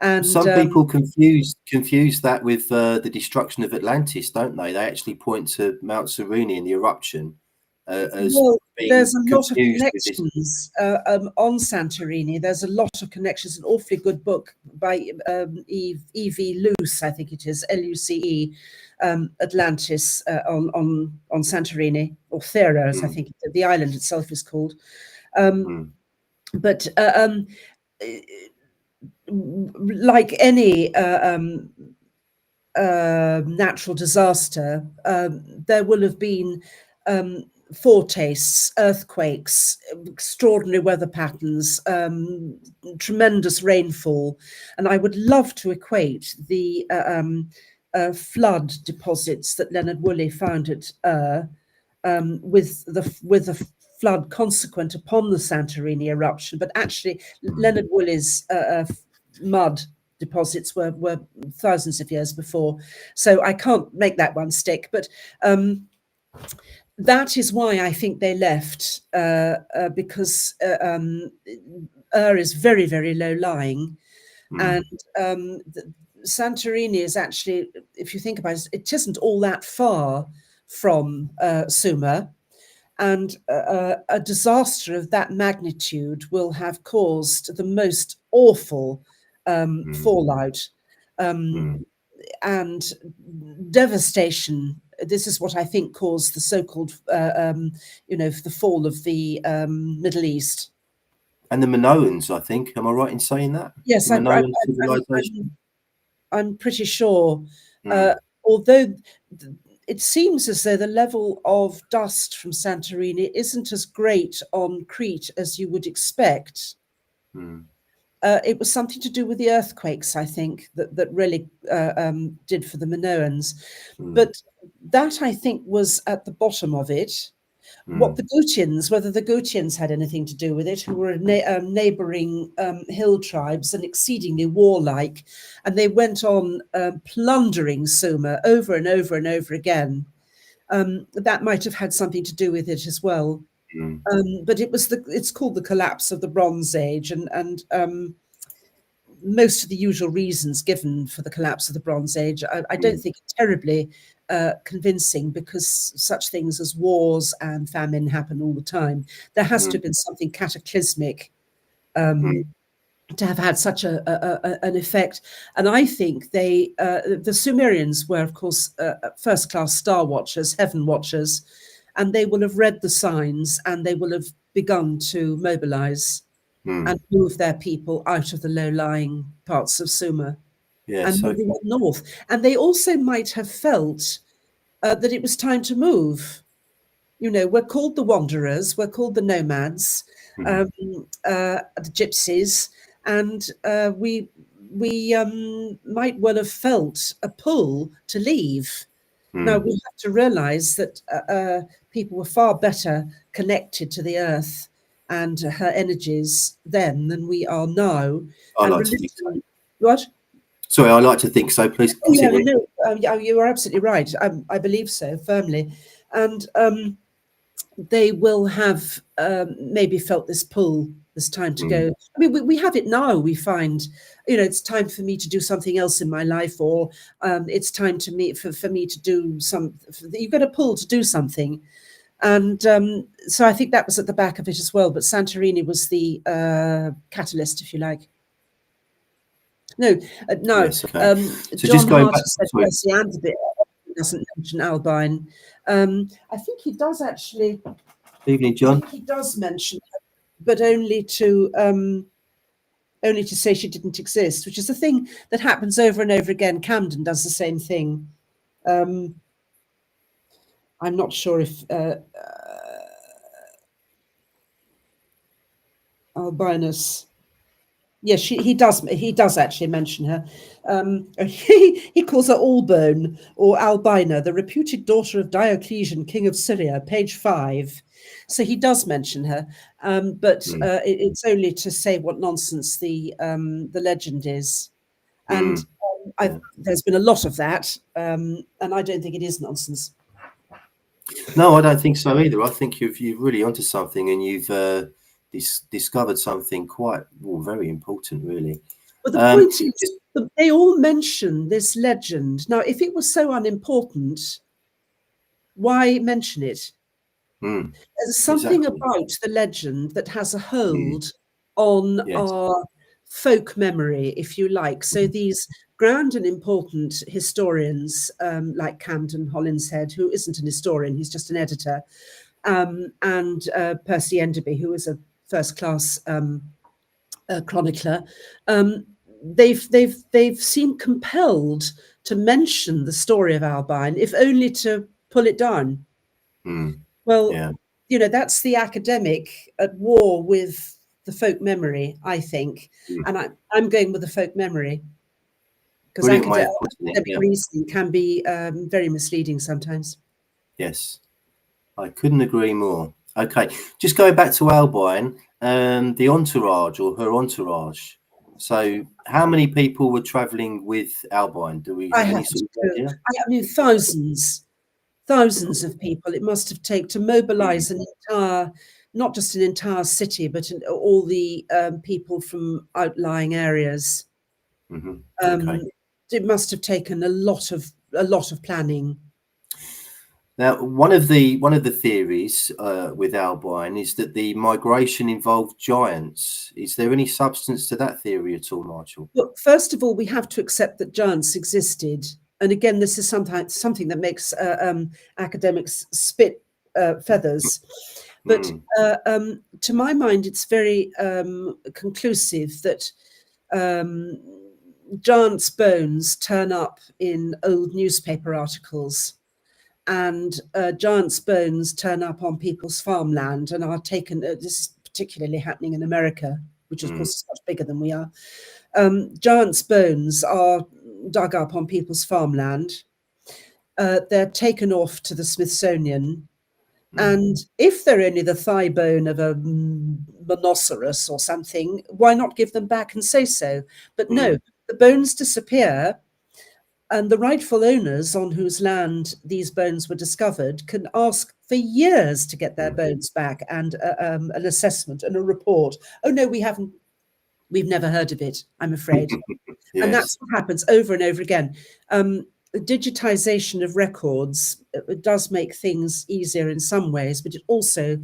And some people confuse that with the destruction of Atlantis, don't they? They actually point to Mount Sereni and the eruption as being there's a lot of confused connections on Santorini. There's a lot of connections. An awfully good book by E.V. Luce, I think it is, Luce, Atlantis on Santorini, or Theros, I think the island itself is called. But like any natural disaster, there will have been foretastes, earthquakes, extraordinary weather patterns, tremendous rainfall. And I would love to equate the flood deposits that Leonard Woolley found at with the flood consequent upon the Santorini eruption. But actually, Leonard Woolley's mud deposits were thousands of years before. So I can't make that one stick. But that is why I think they left, because is very, very low lying. And Santorini is actually, if you think about it, it isn't all that far from Sumer. And a disaster of that magnitude will have caused the most awful fallout and devastation. This is what I think caused the so-called, the fall of the Middle East. And the Minoans, I think. Am I right in saying that? Yes, I'm pretty sure. Although it seems as though the level of dust from Santorini isn't as great on Crete as you would expect. It was something to do with the earthquakes, I think, that really did for the Minoans. But that, I think, was at the bottom of it. What the Gutians, whether the Gutians had anything to do with it, who were neighbouring hill tribes and exceedingly warlike, and they went on plundering Sumer over and over and over again. That might have had something to do with it as well. But it's called the collapse of the Bronze Age, and most of the usual reasons given for the collapse of the Bronze Age, I don't think are terribly convincing, because such things as wars and famine happen all the time. There has to have been something cataclysmic to have had such an effect. And I think the Sumerians were, of course, first-class star watchers, heaven watchers, and they will have read the signs, and they will have begun to mobilize and move their people out of the low-lying parts of Sumer and moving them north. And they also might have felt that it was time to move. We're called the wanderers, we're called the nomads, the gypsies, and we might well have felt a pull to leave. Now, we have to realize that people were far better connected to the earth and her energies then than we are now. I like to think so. What? Sorry, I like to think so. Please continue. You are absolutely right. I believe so firmly. And they will have maybe felt this pull, this time to go. I mean, we have it now. We find, it's time for me to do something else in my life, or it's time for me to do you've got a pull to do something. And so I think that was at the back of it as well. But Santorini was the catalyst, if you like. No. Yes, okay. So John just going Hart back said yes, and a bit doesn't mention Albine. I think he does actually. Evening, John. He does mention but only to say she didn't exist, which is a thing that happens over and over again. Camden does the same thing. I'm not sure if Albinus. Yes, he does actually mention her. He calls her Albone or Albina, the reputed daughter of Diocletian, king of Syria, page 5. So he does mention her, but it's only to say what nonsense the legend is. And there's been a lot of that, and I don't think it is nonsense. No, I don't think so either. I think you've really onto something, and you've discovered something very important, really. But the point is that they all mention this legend. Now, if it was so unimportant, why mention it? There's something about the legend that has a hold on our folk memory, if you like. So these grand and important historians like Camden, Holinshed, who isn't an historian, he's just an editor, and Percy Enderby, who is a first-class chronicler, they've seemed compelled to mention the story of Albine, if only to pull it down. Well, that's the academic at war with the folk memory, I think, and I'm going with the folk memory because academic reasoning can be very misleading sometimes. Yes, I couldn't agree more. Okay, just going back to Albine, the entourage or her entourage. So, how many people were travelling with Albine? Do we have any sort of idea? I mean, thousands of people it must have taken to mobilise an entire, not just an entire city, but all the people from outlying areas. It must have taken a lot of planning. Now, one of the theories with Albine is that the migration involved giants. Is there any substance to that theory at all, Marchell? Well, first of all, we have to accept that giants existed. And again, this is something that makes academics spit feathers. But to my mind, it's very conclusive that giants' bones turn up in old newspaper articles. And giants' bones turn up on people's farmland and are taken. This is particularly happening in America, which of course is much bigger than we are. Giants' bones are dug up on people's farmland. They're taken off to the Smithsonian. And if they're only the thigh bone of a rhinoceros or something, why not give them back and say so? But no, the bones disappear. And the rightful owners on whose land these bones were discovered can ask for years to get their bones back and an assessment and a report. Oh, no, we haven't. We've never heard of it, I'm afraid. Yes. And that's what happens over and over again. Digitization of records, it does make things easier in some ways, but it also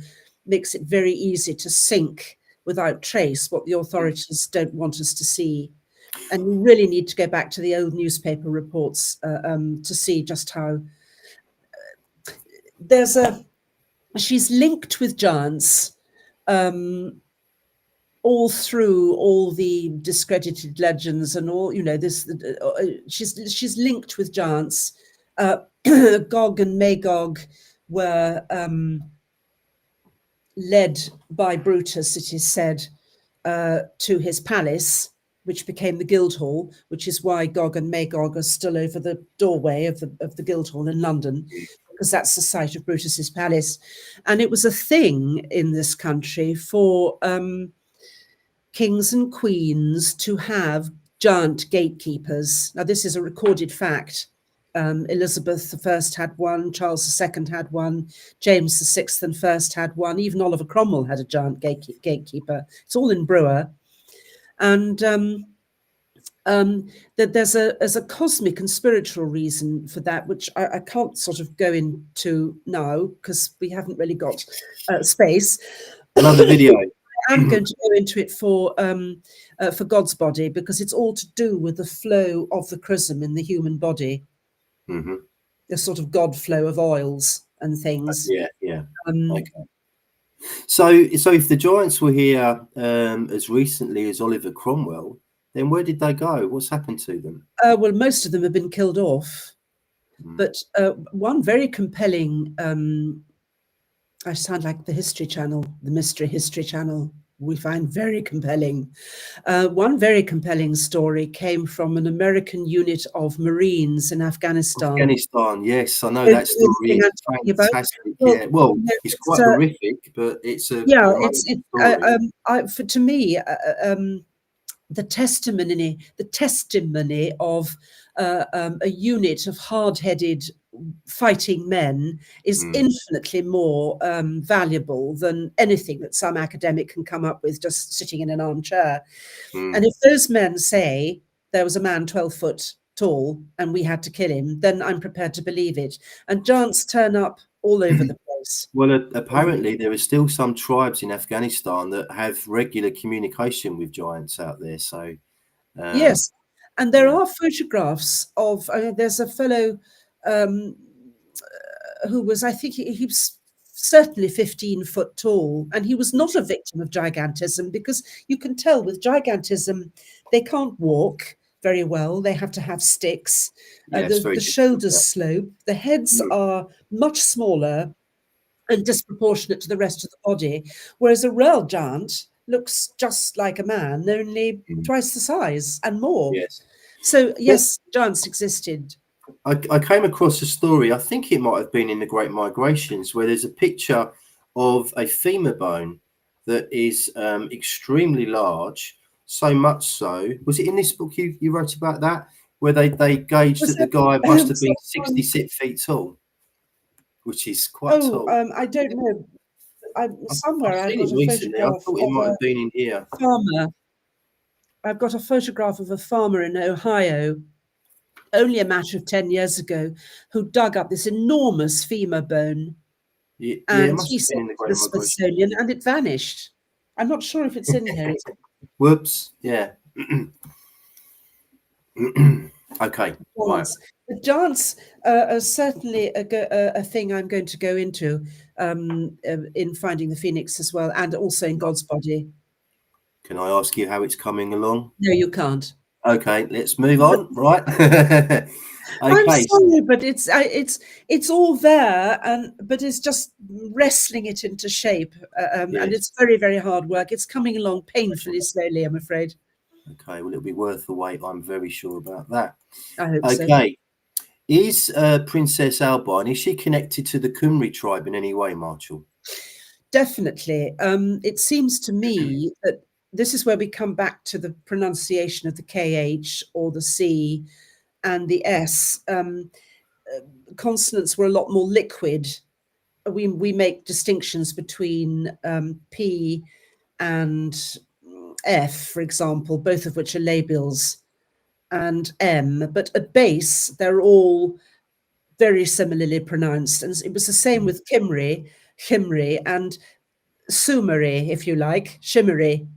makes it very easy to sink without trace what the authorities don't want us to see. And you really need to go back to the old newspaper reports to see just how she's linked with giants all through all the discredited legends and all, this, she's linked with giants. Gog and Magog were led by Brutus, it is said, to his palace, which became the Guildhall, which is why Gog and Magog are still over the doorway of the Guildhall in London, because that's the site of Brutus's palace. And it was a thing in this country for kings and queens to have giant gatekeepers. Now, this is a recorded fact. Elizabeth I had one, Charles II had one, James VI and First had one, even Oliver Cromwell had a giant gatekeeper. It's all in Brewer. And that there's a cosmic and spiritual reason for that, which I can't sort of go into now because we haven't really got space. Another video. I'm going to go into it for God's body, because it's all to do with the flow of the chrism in the human body, the sort of God flow of oils and things. Okay. So if the giants were here as recently as Oliver Cromwell, then where did they go? What's happened to them? Well, most of them have been killed off. But one very compelling, I sound like the History Channel, the Mystery History Channel, we find very compelling. One very compelling story came from an American unit of Marines in Afghanistan. Afghanistan, yes, I know that story. It's fantastic. Yeah, well, it's quite horrific, but it's a to me, the testimony of a unit of hard-headed fighting men is infinitely more valuable than anything that some academic can come up with just sitting in an armchair. And if those men say there was a man 12 foot tall and we had to kill him, then I'm prepared to believe it. And giants turn up all over the place. Well, apparently there are still some tribes in Afghanistan that have regular communication with giants out there. So yes, and there are photographs of. There's a fellow who was, I think, he was certainly 15 foot tall, and he was not a victim of gigantism, because you can tell with gigantism they can't walk very well. They have to have sticks. The shoulders slope. The heads are much smaller and disproportionate to the rest of the body, whereas a real giant looks just like a man, only twice the size and more. Yes. So yes, giants existed. I came across a story, I think it might have been in the Great Migrations, where there's a picture of a femur bone that is extremely large, so much so. Was it in this book you wrote about that, where they gauged that the guy must have been 66 feet tall, which is quite tall. I don't know. Somewhere I've got a photograph. I thought it might have been in here. Farmer. I've got a photograph of a farmer in Ohio, only a matter of 10 years ago, who dug up this enormous femur bone. And he sent it to the Smithsonian and it vanished. I'm not sure if it's in here. Whoops. Yeah. Okay. Right. The giants are certainly a thing I'm going to go into in Finding the Phoenix as well, and also in God's Body. Can I ask you how it's coming along? No, you can't. Okay, let's move on. Right. Okay. I'm sorry, but it's all there, but it's just wrestling it into shape, and it's very, very hard work. It's coming along painfully slowly, I'm afraid. Okay, well, it'll be worth the wait. I'm very sure about that. I hope so. Okay. Is Princess Albine, is she connected to the Cymry tribe in any way, Marchell? Definitely. It seems to me that this is where we come back to the pronunciation of the KH or the C and the S. Consonants were a lot more liquid. We make distinctions between P and F, for example, both of which are labials, and M, but at base they're all very similarly pronounced. And it was the same with Cymry, and Sumeri, if you like, Shimmery.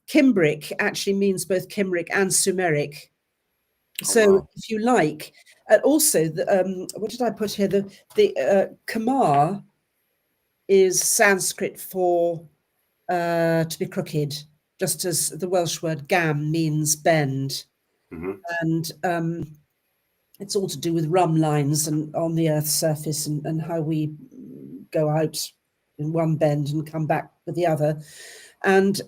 Cymbric actually means both Cymric and Sumeric. So if you like, also, what did I put here? The Kamar is Sanskrit for to be crooked, just as the Welsh word gam means bend. And it's all to do with rhumb lines and on the Earth's surface and how we go out in one bend and come back with the other. And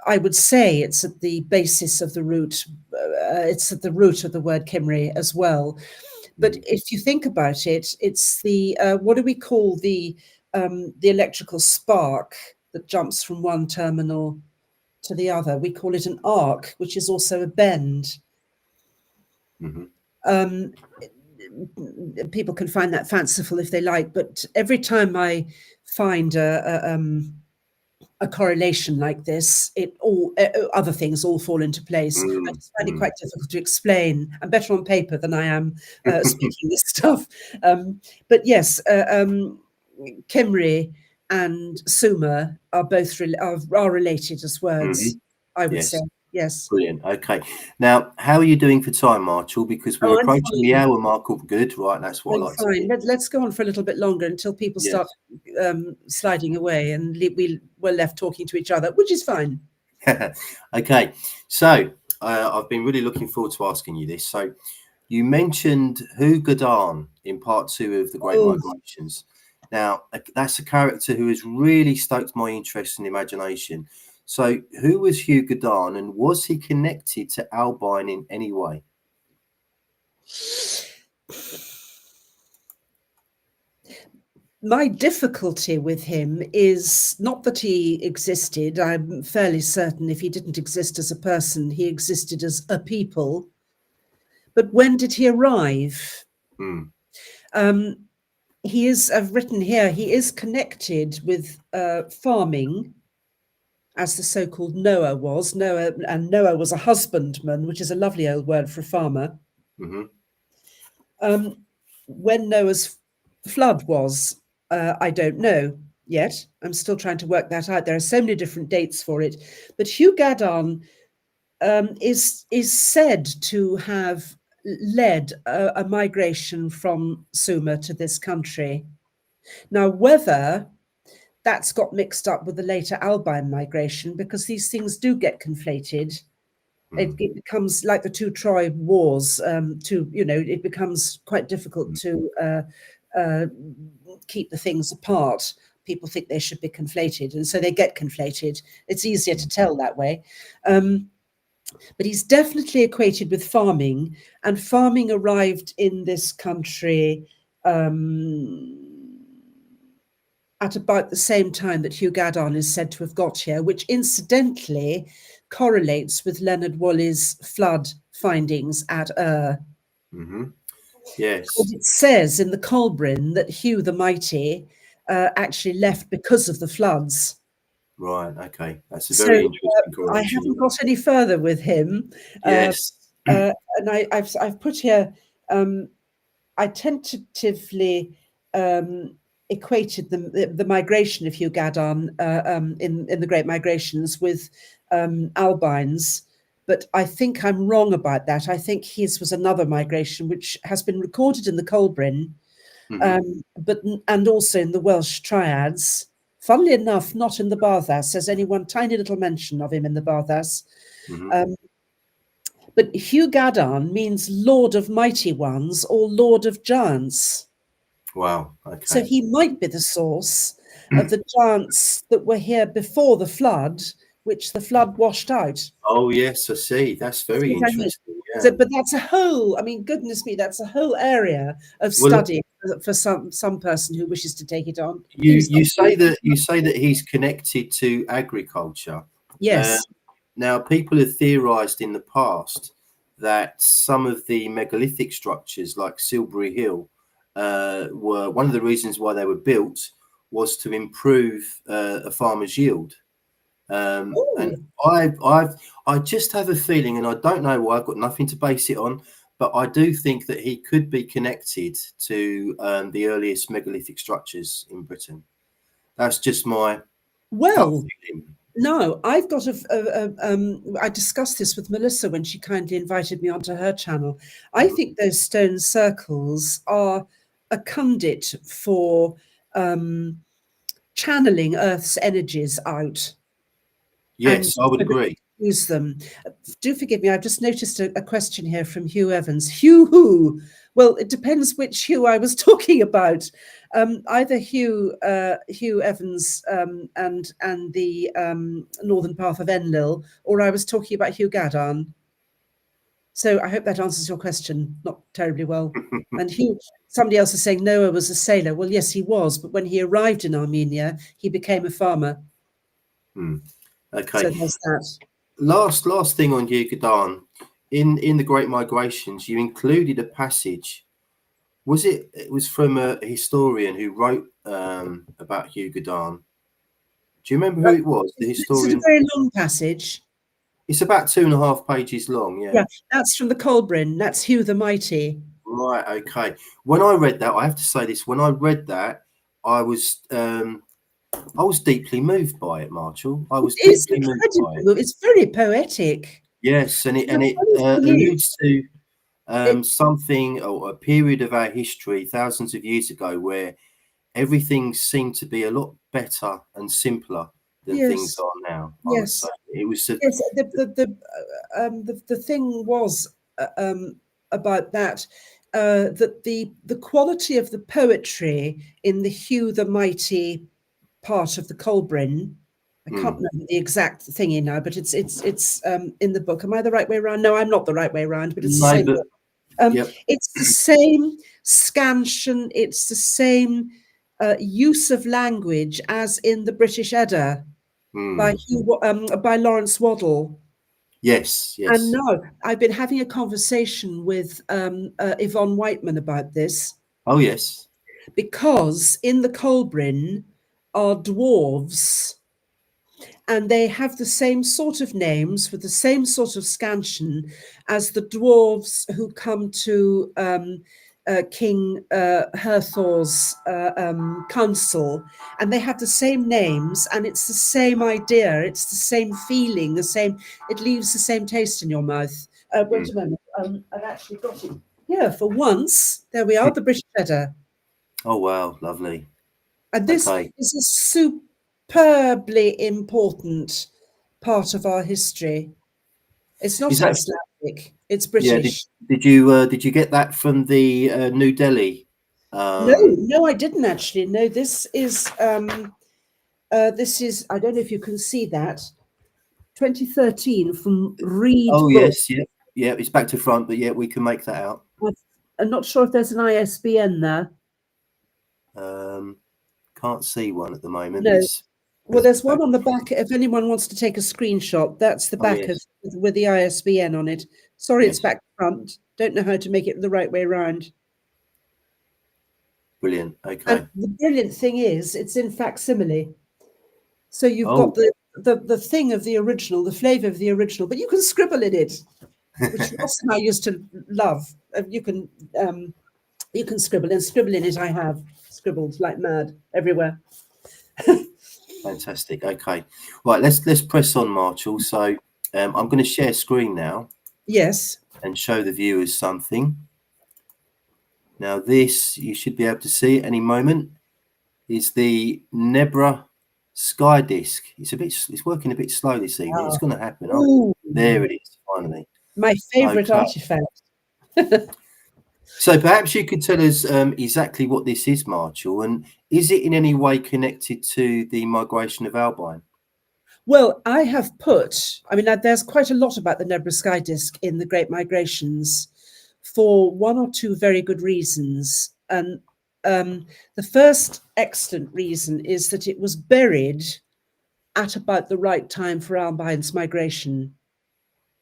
I would say it's at the basis of the root. It's at the root of the word Cymry as well. But if you think about it, it's the what do we call the electrical spark that jumps from one terminal to the other? We call it an arc, which is also a bend. People can find that fanciful if they like, but every time I find a correlation like this, other things all fall into place. I just find it quite difficult to explain. I'm better on paper than I am speaking this stuff. But yes, Cymry and Sumer are both are related as words, I would say. Yes. Brilliant. Okay. Now, how are you doing for time, Marchell? Because we're I'm approaching the fine. hour mark of good, right? That's what I I'm like to fine. hear. Let's go on for a little bit longer until people Yes. start sliding away, and we're left talking to each other, which is fine. Okay. So I've been really looking forward to asking you this. So you mentioned Hugh Godard in part 2 of the Great Migrations. Now, that's a character who has really stoked my interest and imagination. So who was Hugh Godard, and was he connected to Albine in any way? My difficulty with him is not that he existed. I'm fairly certain if he didn't exist as a person, he existed as a people. But when did he arrive? He is, I've written here, he is connected with farming, as the so-called Noah was. Noah was a husbandman, which is a lovely old word for a farmer. When Noah's flood was, I don't know yet. I'm still trying to work that out. There are so many different dates for it. But Hugh Godard is said to have led a migration from Sumer to this country. Now, whether that's got mixed up with the later Albine migration, because these things do get conflated. It becomes like the two Troy wars. It becomes quite difficult to keep the things apart. People think they should be conflated, and so they get conflated. It's easier to tell that way. But he's definitely equated with farming, and farming arrived in this country at about the same time that Hugh Godard is said to have got here, which incidentally correlates with Leonard Woolley's flood findings at Yes. It says in the Colbrin that Hugh the Mighty actually left because of the floods. Right. Okay. That's a very interesting correlation. I haven't got any further with him. Yes. And I've put here, I tentatively equated the migration of Hugh Godard in the Great Migrations with Albines, but I think I'm wrong about that. I think his was another migration which has been recorded in the Colbrin, and also in the Welsh triads. Funnily enough, not in the Barthas. There's only one tiny little mention of him in the Barthas. But Hugh Godard means Lord of Mighty Ones or Lord of Giants. Wow. Okay. So he might be the source of the giants that were here before the flood, which the flood washed out. Oh, yes, I see. That's very interesting. Yeah. But that's a whole, goodness me, that's a whole area of study for some person who wishes to take it on. You say that he's connected to agriculture. Yes. Now, people have theorized in the past that some of the megalithic structures like Silbury Hill were one of the reasons why they were built was to improve a farmer's yield. And I just have a feeling, and I don't know why, I've got nothing to base it on, but I do think that he could be connected to the earliest megalithic structures in Britain. That's just my gut feeling. No, I've got I discussed this with Melissa when she kindly invited me onto her channel. I think those stone circles are a conduit for channeling Earth's energies out. Yes, I would agree. Use them. Do forgive me, I've just noticed a question here from Hugh Evans. Hugh who? Well, it depends which Hugh I was talking about. Either Hugh Evans and the Northern Path of Enlil, or I was talking about Hugh Godard. So I hope that answers your question, not terribly well. And Hugh, somebody else is saying Noah was a sailor. Well, yes, he was, but when he arrived in Armenia, he became a farmer. Okay. So there's that. Last thing on Hugh Godard. In the Great Migrations, you included a passage. It was from a historian who wrote about Hugh Godard. Do you remember who it was? The historian. It's a very long passage. It's about 2.5 pages long. Yeah, that's from the Colbrin. That's Hugh the Mighty. Right. Okay. When I read that, I have to say this. When I read that, I was deeply moved by it, Marchell. I was deeply moved by it. It's very poetic. Yes, and it The funny thing alludes to it, something or a period of our history thousands of years ago where everything seemed to be a lot better and simpler than things yes, are now. I must say yes, it was yes. The thing was about that that the quality of the poetry in the Hugh the Mighty part of the Colbryn. I can't remember the exact thingy now, but it's in the book. Am I the right way around? No, I'm not the right way around, but it's the no, same but book. yep. It's the same scansion. It's the same use of language as in the British Edda by by Lawrence Waddell. Yes, And yes. now I've been having a conversation with Yvonne Whiteman about this, Oh, yes. because in the Colbryn are dwarves, and they have the same sort of names with the same sort of scansion as the dwarves who come to King Herthor's council, and they have the same names, and it's the same idea, it's the same feeling, the same. It leaves the same taste in your mouth. Wait a moment, I've actually got it here for once. There we are, the British Edda. Oh, wow, lovely. And this Okay. is a superbly important part of our history. It's not Is that Icelandic, it's yeah? British. Did you get that from the New Delhi? No, I didn't actually. No, this is I don't know if you can see that, 2013 from Reed Oh, Book. yes, yeah, yeah. It's back to front, but yeah, we can make that out. I'm not sure if there's an ISBN there. Can't see one at the moment. No. It's Well, there's one on the back. If anyone wants to take a screenshot, that's the back yes, of with the ISBN on it. Sorry, it's yes. back to front. Don't know how to make it the right way around. Brilliant. Okay. And the brilliant thing is, it's in facsimile. So you've Oh, got the thing of the original, the flavour of the original, but you can scribble in it, which Ross and I used to love. You can scribble in it. I have scribbled like mad everywhere. fantastic. Okay. Right. Let's press on, Marchell. So I'm going to share screen now. Yes. And show the viewers something. Now, this you should be able to see at any moment is the Nebra sky disk. It's working a bit slow this evening. It's going to happen. Oh, there it is. Finally, my favourite artifact. So perhaps you could tell us exactly what this is, Marchell, and is it in any way connected to the migration of Albine? Well, I have there's quite a lot about the Nebra sky disk in the Great Migrations for one or two very good reasons. And the first excellent reason is that it was buried at about the right time for Albine's migration.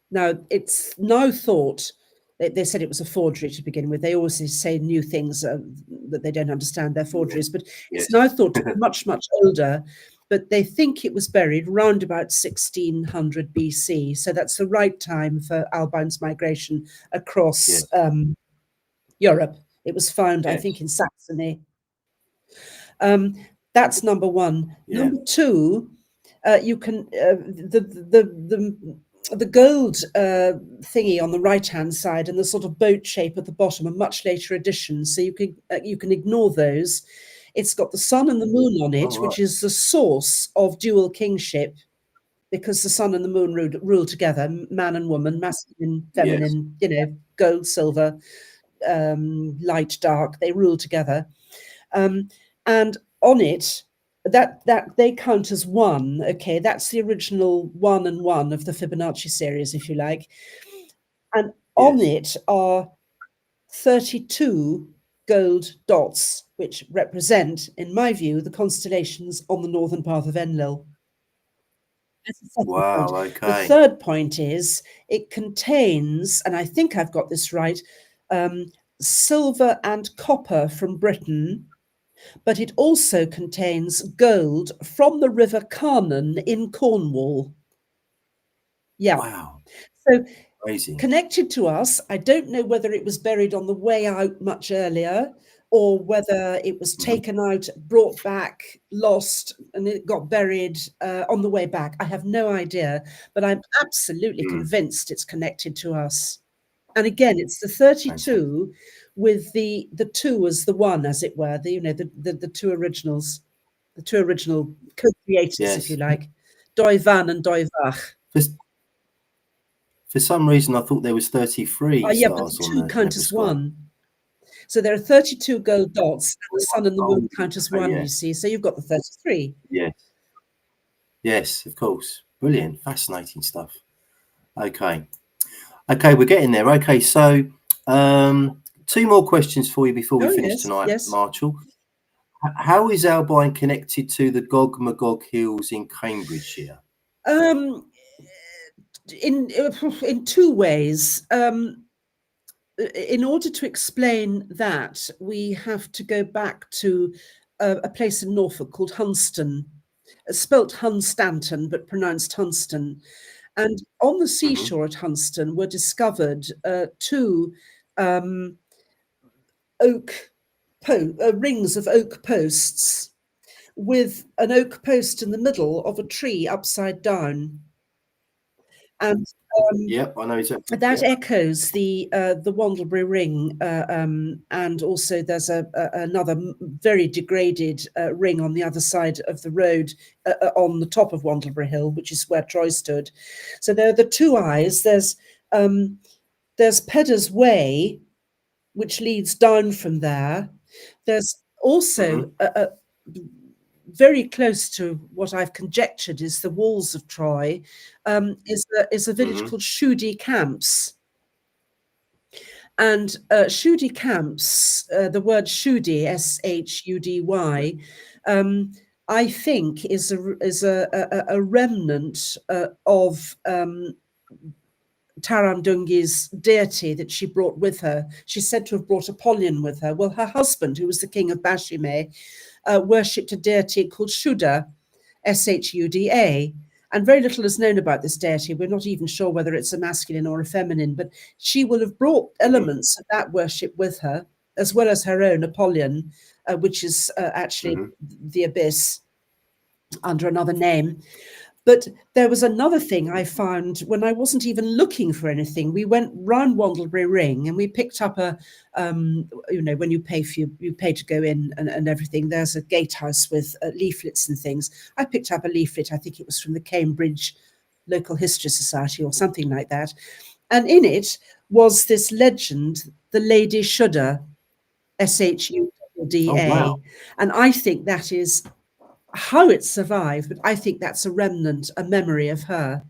Now, it's now thought, they said it was a forgery to begin with. They always say new things that they don't understand, they're forgeries, but it's now thought to be much, much older. But they think it was buried round about 1600 BC. So that's the right time for Albine's migration across Europe. It was found, I think, in Saxony. That's number one. Number two, you can the gold thingy on the right-hand side and the sort of boat shape at the bottom are much later additions, so you can ignore those. It's got the sun and the moon on it, which is the source of dual kingship, because the sun and the moon rule together, man and woman, masculine, feminine, gold, silver, light, dark, they rule together. And on it, that they count as one. Okay, that's the original 1 and 1 of the Fibonacci series, if you like. And on it are 32 gold dots, which represent, in my view, the constellations on the northern path of Enlil. Wow, okay. The third point is it contains, and I think I've got this right, silver and copper from Britain, but it also contains gold from the River Carnon in Cornwall. Yeah. Wow. So crazy. Connected to us, I don't know whether it was buried on the way out much earlier, or whether it was taken out, brought back, lost, and it got buried on the way back. I have no idea, but I'm absolutely convinced it's connected to us. And again, it's the 32 with the 2 as the 1, as it were, the two originals, the two original co-creators, if you like, Doi Van and Doi Vach. For some reason, I thought there was 33 yeah, stars but on 2 the count as 1. So there are 32 gold dots, and the sun and the moon count as 1, you see. So you've got the 33. Yes, of course. Brilliant. Fascinating stuff. Okay, we're getting there. Okay, so 2 more questions for you before we finish tonight, Marchell. How is Albine connected to the Gog Magog Hills in Cambridgeshire? In 2 ways. In order to explain that, we have to go back to a place in Norfolk called Hunston, spelt Hunstanton, but pronounced Hunston. And on the seashore at Hunston were discovered 2 rings of oak posts with an oak post in the middle of a tree upside down. And I know exactly. That echoes the Wandlebury Ring, and also there's another very degraded ring on the other side of the road on the top of Wandlebury Hill, which is where Troy stood. So there are the 2 eyes. There's Pedder's Way, which leads down from there. There's also very close to what I've conjectured is the walls of Troy, is a village called Shudi Camps. And Shudi Camps, the word Shudi, S-H-U-D-Y, I think is a remnant of Tarandungi's deity that she brought with her. She's said to have brought Apollyon with her. Well, her husband, who was the king of Bashime, worshipped a deity called Shuda, S-H-U-D-A, and very little is known about this deity. We're not even sure whether it's a masculine or a feminine, but she will have brought elements of that worship with her, as well as her own Apollyon, which is actually the abyss under another name. But there was another thing I found when I wasn't even looking for anything. We went round Wandlebury Ring and we picked up a, when you pay to go in and everything, there's a gatehouse with leaflets and things. I picked up a leaflet, I think it was from the Cambridge Local History Society or something like that. And in it was this legend, the Lady Shuda, S-H-U-D-A. Oh, wow. And I think that is how it survived, but I think that's a remnant, a memory of her.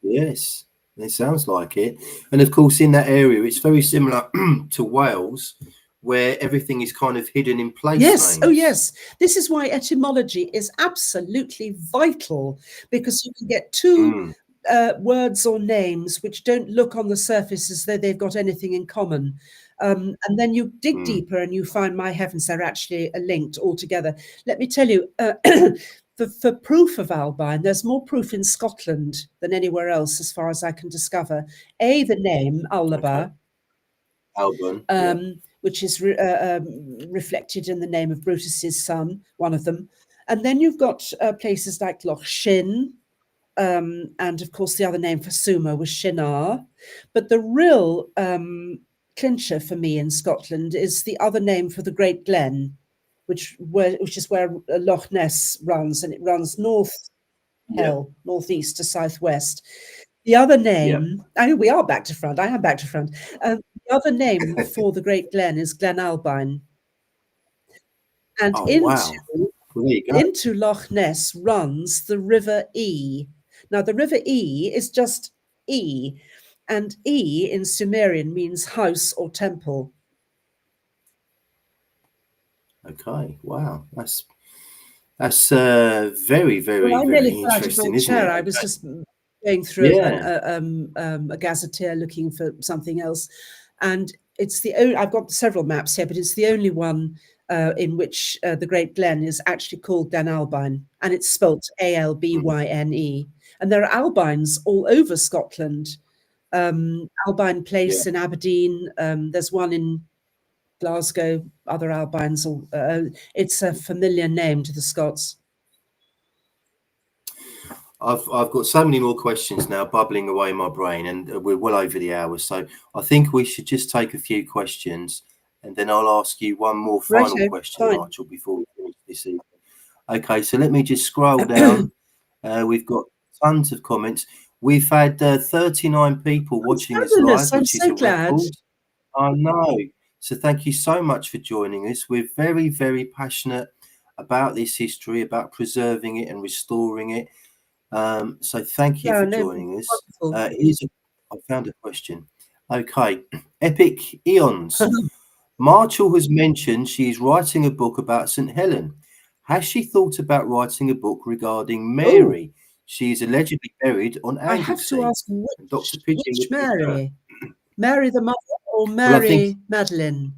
Yes, it sounds like it. And of course, in that area, it's very similar to Wales, where everything is kind of hidden in place names. Oh yes. This is why etymology is absolutely vital, because you can get 2 words or names which don't look on the surface as though they've got anything in common. And then you dig deeper and you find, my heavens, they're actually linked all together. Let me tell you, for proof of Albine, there's more proof in Scotland than anywhere else, as far as I can discover. The name, Alba, which is reflected in the name of Brutus's son, one of them. And then you've got places like Loch Shin, and of course the other name for Sumer was Shinar. But the real clincher for me in Scotland is the other name for the Great Glen, which is where Loch Ness runs, and it runs northeast to southwest. The other name, I know we are back to front. I am back to front. The other name for the Great Glen is Glen Albine, and into Loch Ness runs the River E. Now the River E is just E. And E in Sumerian means house or temple. Okay, wow, that's very, very, well, I very nearly fell out of my chair. I was just going through a gazetteer looking for something else, and it's the only. I've got several maps here, but it's the only one in which the Great Glen is actually called Glen Albine, and it's spelt A-L-B-Y-N-E. And there are albines all over Scotland. Albine Place in Aberdeen. There's one in Glasgow, other Albines. It's a familiar name to the Scots. I've got so many more questions now bubbling away in my brain, and we're well over the hour. So I think we should just take a few questions, and then I'll ask you one more final question, Marchell, before we finish this evening. Okay, so let me just scroll down. We've got tons of comments. We've had 39 people watching us live, which is a record. I know. So thank you so much for joining us. We're very, very passionate about this history, about preserving it and restoring it. So thank you for joining us. I found a question. Okay, Epic Eons. Marchell has mentioned she is writing a book about St. Helen. Has she thought about writing a book regarding Mary? She is allegedly buried on Anglesey. I have to ask which Mary? Mary the mother or Mary Magdalene?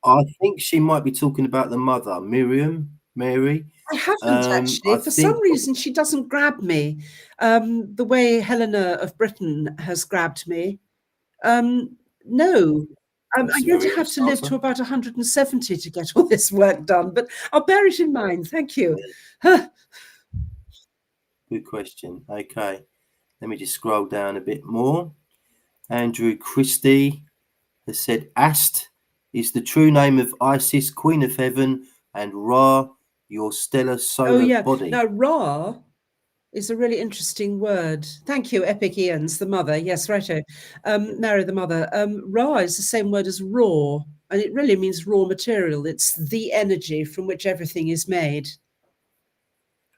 I think she might be talking about the mother, Mary. I haven't actually. For some reason, she doesn't grab me the way Helena of Britain has grabbed me. No. I'm going to have to live to about 170 to get all this work done, but I'll bear it in mind. Thank you. Good question. Okay. Let me just scroll down a bit more. Andrew Christie has said, Ast is the true name of Isis, Queen of Heaven, and Ra, your stellar solar body. Now, Ra is a really interesting word. Thank you, Epic Eons, the mother. Yes, righto. Mary, the mother. Ra is the same word as raw, and it really means raw material. It's the energy from which everything is made.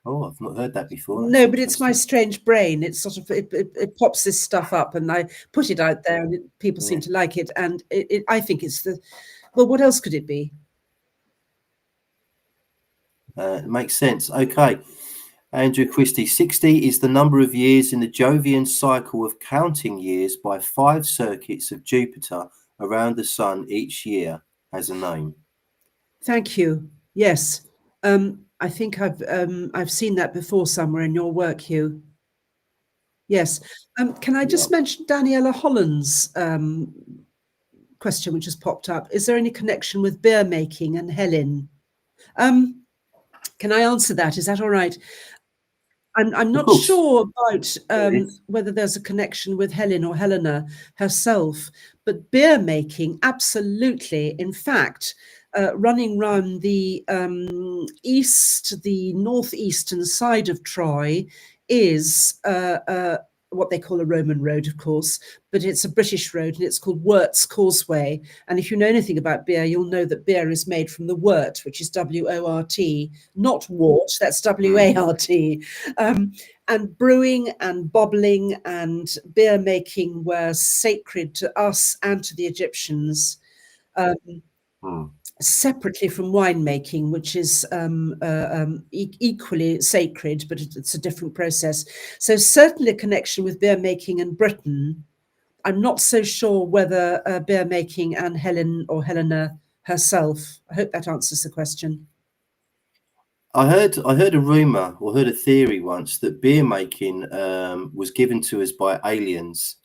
Oh, I've not heard that before. No, but it's my strange brain. It's sort of it pops this stuff up, and I put it out there, and people seem to like it. And I think it's well, what else could it be? It makes sense. Okay. Andrew Christie, 60 is the number of years in the Jovian cycle of counting years by 5 circuits of Jupiter around the sun each year has a name. Thank you. Yes. I think I've seen that before somewhere in your work, Hugh. Yes. Can I just mention Daniela Holland's question, which has popped up? Is there any connection with beer making and Helen? Can I answer that? Is that all right? I'm not sure about whether there's a connection with Helen or Helena herself, but beer making, absolutely. In fact, running round the northeastern side of Troy is what they call a Roman road, of course, but it's a British road and it's called Wirt's Causeway. And if you know anything about beer, you'll know that beer is made from the wort, which is W-O-R-T, not wort, that's W-A-R-T. And brewing and bobbling and beer making were sacred to us and to the Egyptians. Separately from winemaking, which is equally sacred, but it's a different process. So certainly a connection with beer making in Britain. I'm not so sure whether beer making and Helen or Helena herself. I hope that answers the question. I heard a rumor or heard a theory once that beer making was given to us by aliens.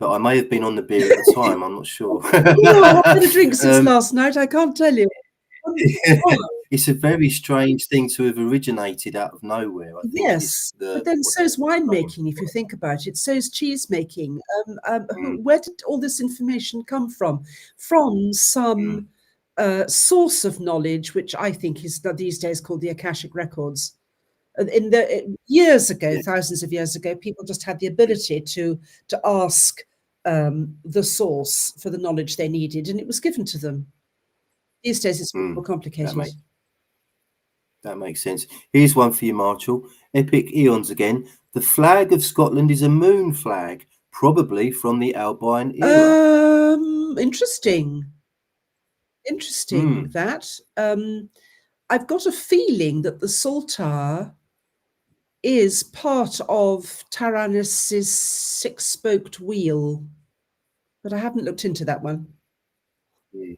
But I may have been on the beer at the time. I'm not sure. I've had a drink since last night. I can't tell you. It's a very strange thing to have originated out of nowhere. I think yes, but then so's winemaking, if you think about it. So's cheese making. Where did all this information come from? From some source of knowledge, which I think is these days called the Akashic Records. In the years ago, thousands of years ago, people just had the ability to ask the source for the knowledge they needed, and it was given to them. These days, it's more complicated. That makes sense. Here's one for you, Marchell. Epic Eons again. The flag of Scotland is a moon flag, probably from the Albine era. Interesting. That. I've got a feeling that the Saltire is part of Taranis' six-spoked wheel, but I haven't looked into that one. Yeah,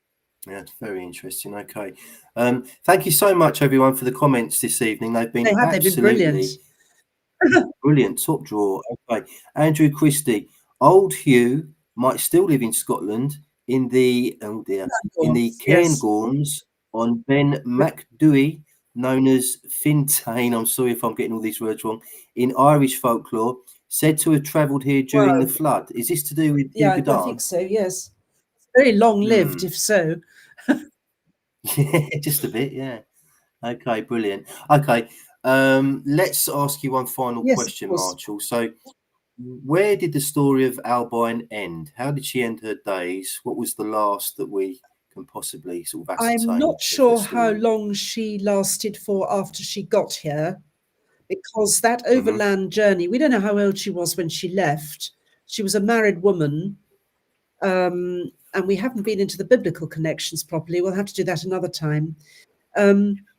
it's very interesting. Okay. Thank you so much, everyone, for the comments this evening. They've been absolutely brilliant. Top draw. Okay. Andrew Christie. Old Hugh might still live in Scotland in the Cairngorms on Ben MacDoughy, known as Fintain, I'm sorry if I'm getting all these words wrong, in Irish folklore, said to have travelled here during the flood. Is this to do with I think so, yes. Very long-lived, if so. Yeah, just a bit, yeah. Okay, brilliant. Okay, let's ask you one final question, Marchell. So, where did the story of Albine end? How did she end her days? What was the last that we can possibly sort of ascertain? I'm not sure how long she lasted for after she got here, because that overland journey, we don't know how old she was when she left. She was a married woman, and we haven't been into the biblical connections properly. We'll have to do that another time.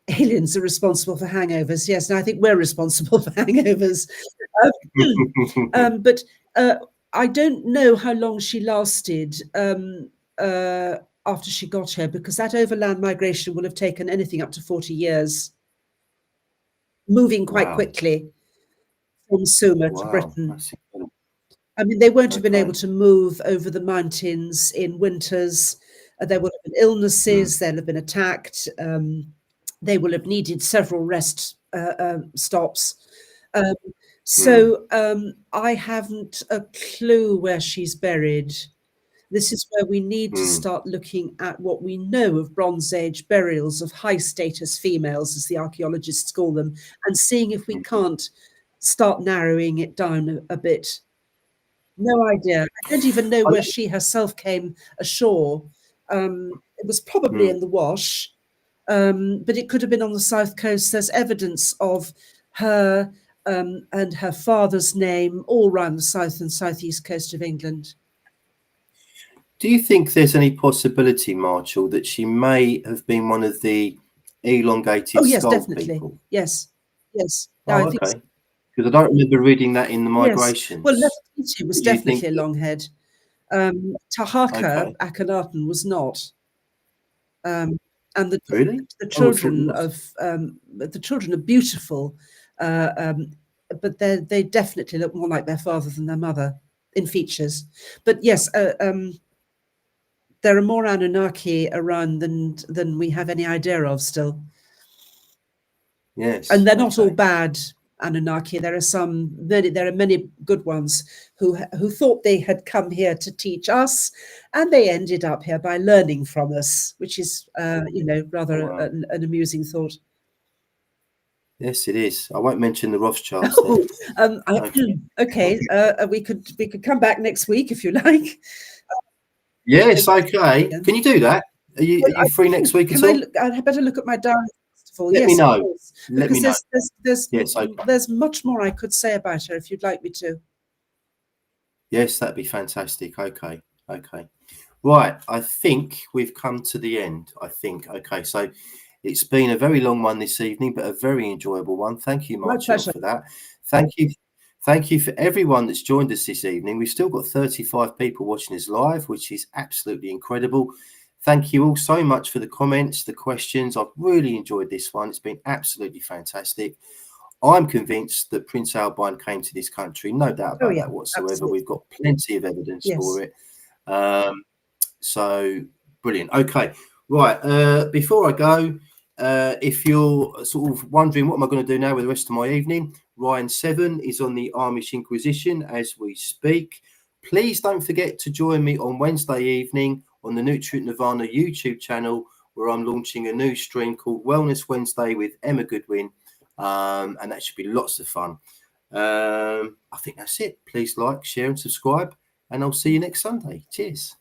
Aliens are responsible for hangovers. Yes, and I think we're responsible for hangovers. But I don't know how long she lasted after she got here, because that overland migration will have taken anything up to 40 years, moving quite quickly from Sumer to Britain. I mean, they won't have been able to move over the mountains in winters. There would have been illnesses. They'll have been attacked. They will have needed several rest stops. So I haven't a clue where she's buried. This is where we need to start looking at what we know of Bronze Age burials of high status females, as the archaeologists call them, and seeing if we can't start narrowing it down a bit. No idea. I don't even know where she herself came ashore. It was probably in the Wash, but it could have been on the south coast. There's evidence of her and her father's name all around the south and southeast coast of England. Do you think there's any possibility, Marchell, that she may have been one of the elongated skull definitely. people? Yes. Oh, okay. So. Because I don't remember reading that in the migrations. Well, Nefertiti was definitely a long head. Tahaka Akhenaten was not. And the children are beautiful, but they definitely look more like their father than their mother in features. But yes, there are more Anunnaki around than we have any idea of still. Yes, and they're not all bad Anunnaki. There are many good ones who thought they had come here to teach us, and they ended up here by learning from us, which is rather an amusing thought. Yes, it is. I won't mention the Rothschilds. Okay. We could come back next week if you like. Yes, okay. Can you do that? Are you free next week at all? I'd better look at my diary. Let me know. Let me know. There's much more I could say about her if you'd like me to. Yes, that'd be fantastic. Okay. Right. I think we've come to the end. Okay. So it's been a very long one this evening, but a very enjoyable one. Thank you, Marchell, for that. Thank you for everyone that's joined us this evening. We've still got 35 people watching us live, which is absolutely incredible. Thank you all so much for the comments, the questions. I've really enjoyed this one. It's been absolutely fantastic. I'm convinced that Prince Albine came to this country. No doubt about that whatsoever. Absolutely. We've got plenty of evidence for it. So brilliant. Okay. Right. Before I go, if you're sort of wondering what am I going to do now with the rest of my evening, Ryan 7 is on the Amish Inquisition as we speak. Please don't forget to join me on Wednesday evening on the Nutrient Nirvana YouTube channel, where I'm launching a new stream called Wellness Wednesday with Emma Goodwin, and that should be lots of fun. I think that's it. Please like, share and subscribe, and I'll see you next Sunday. Cheers.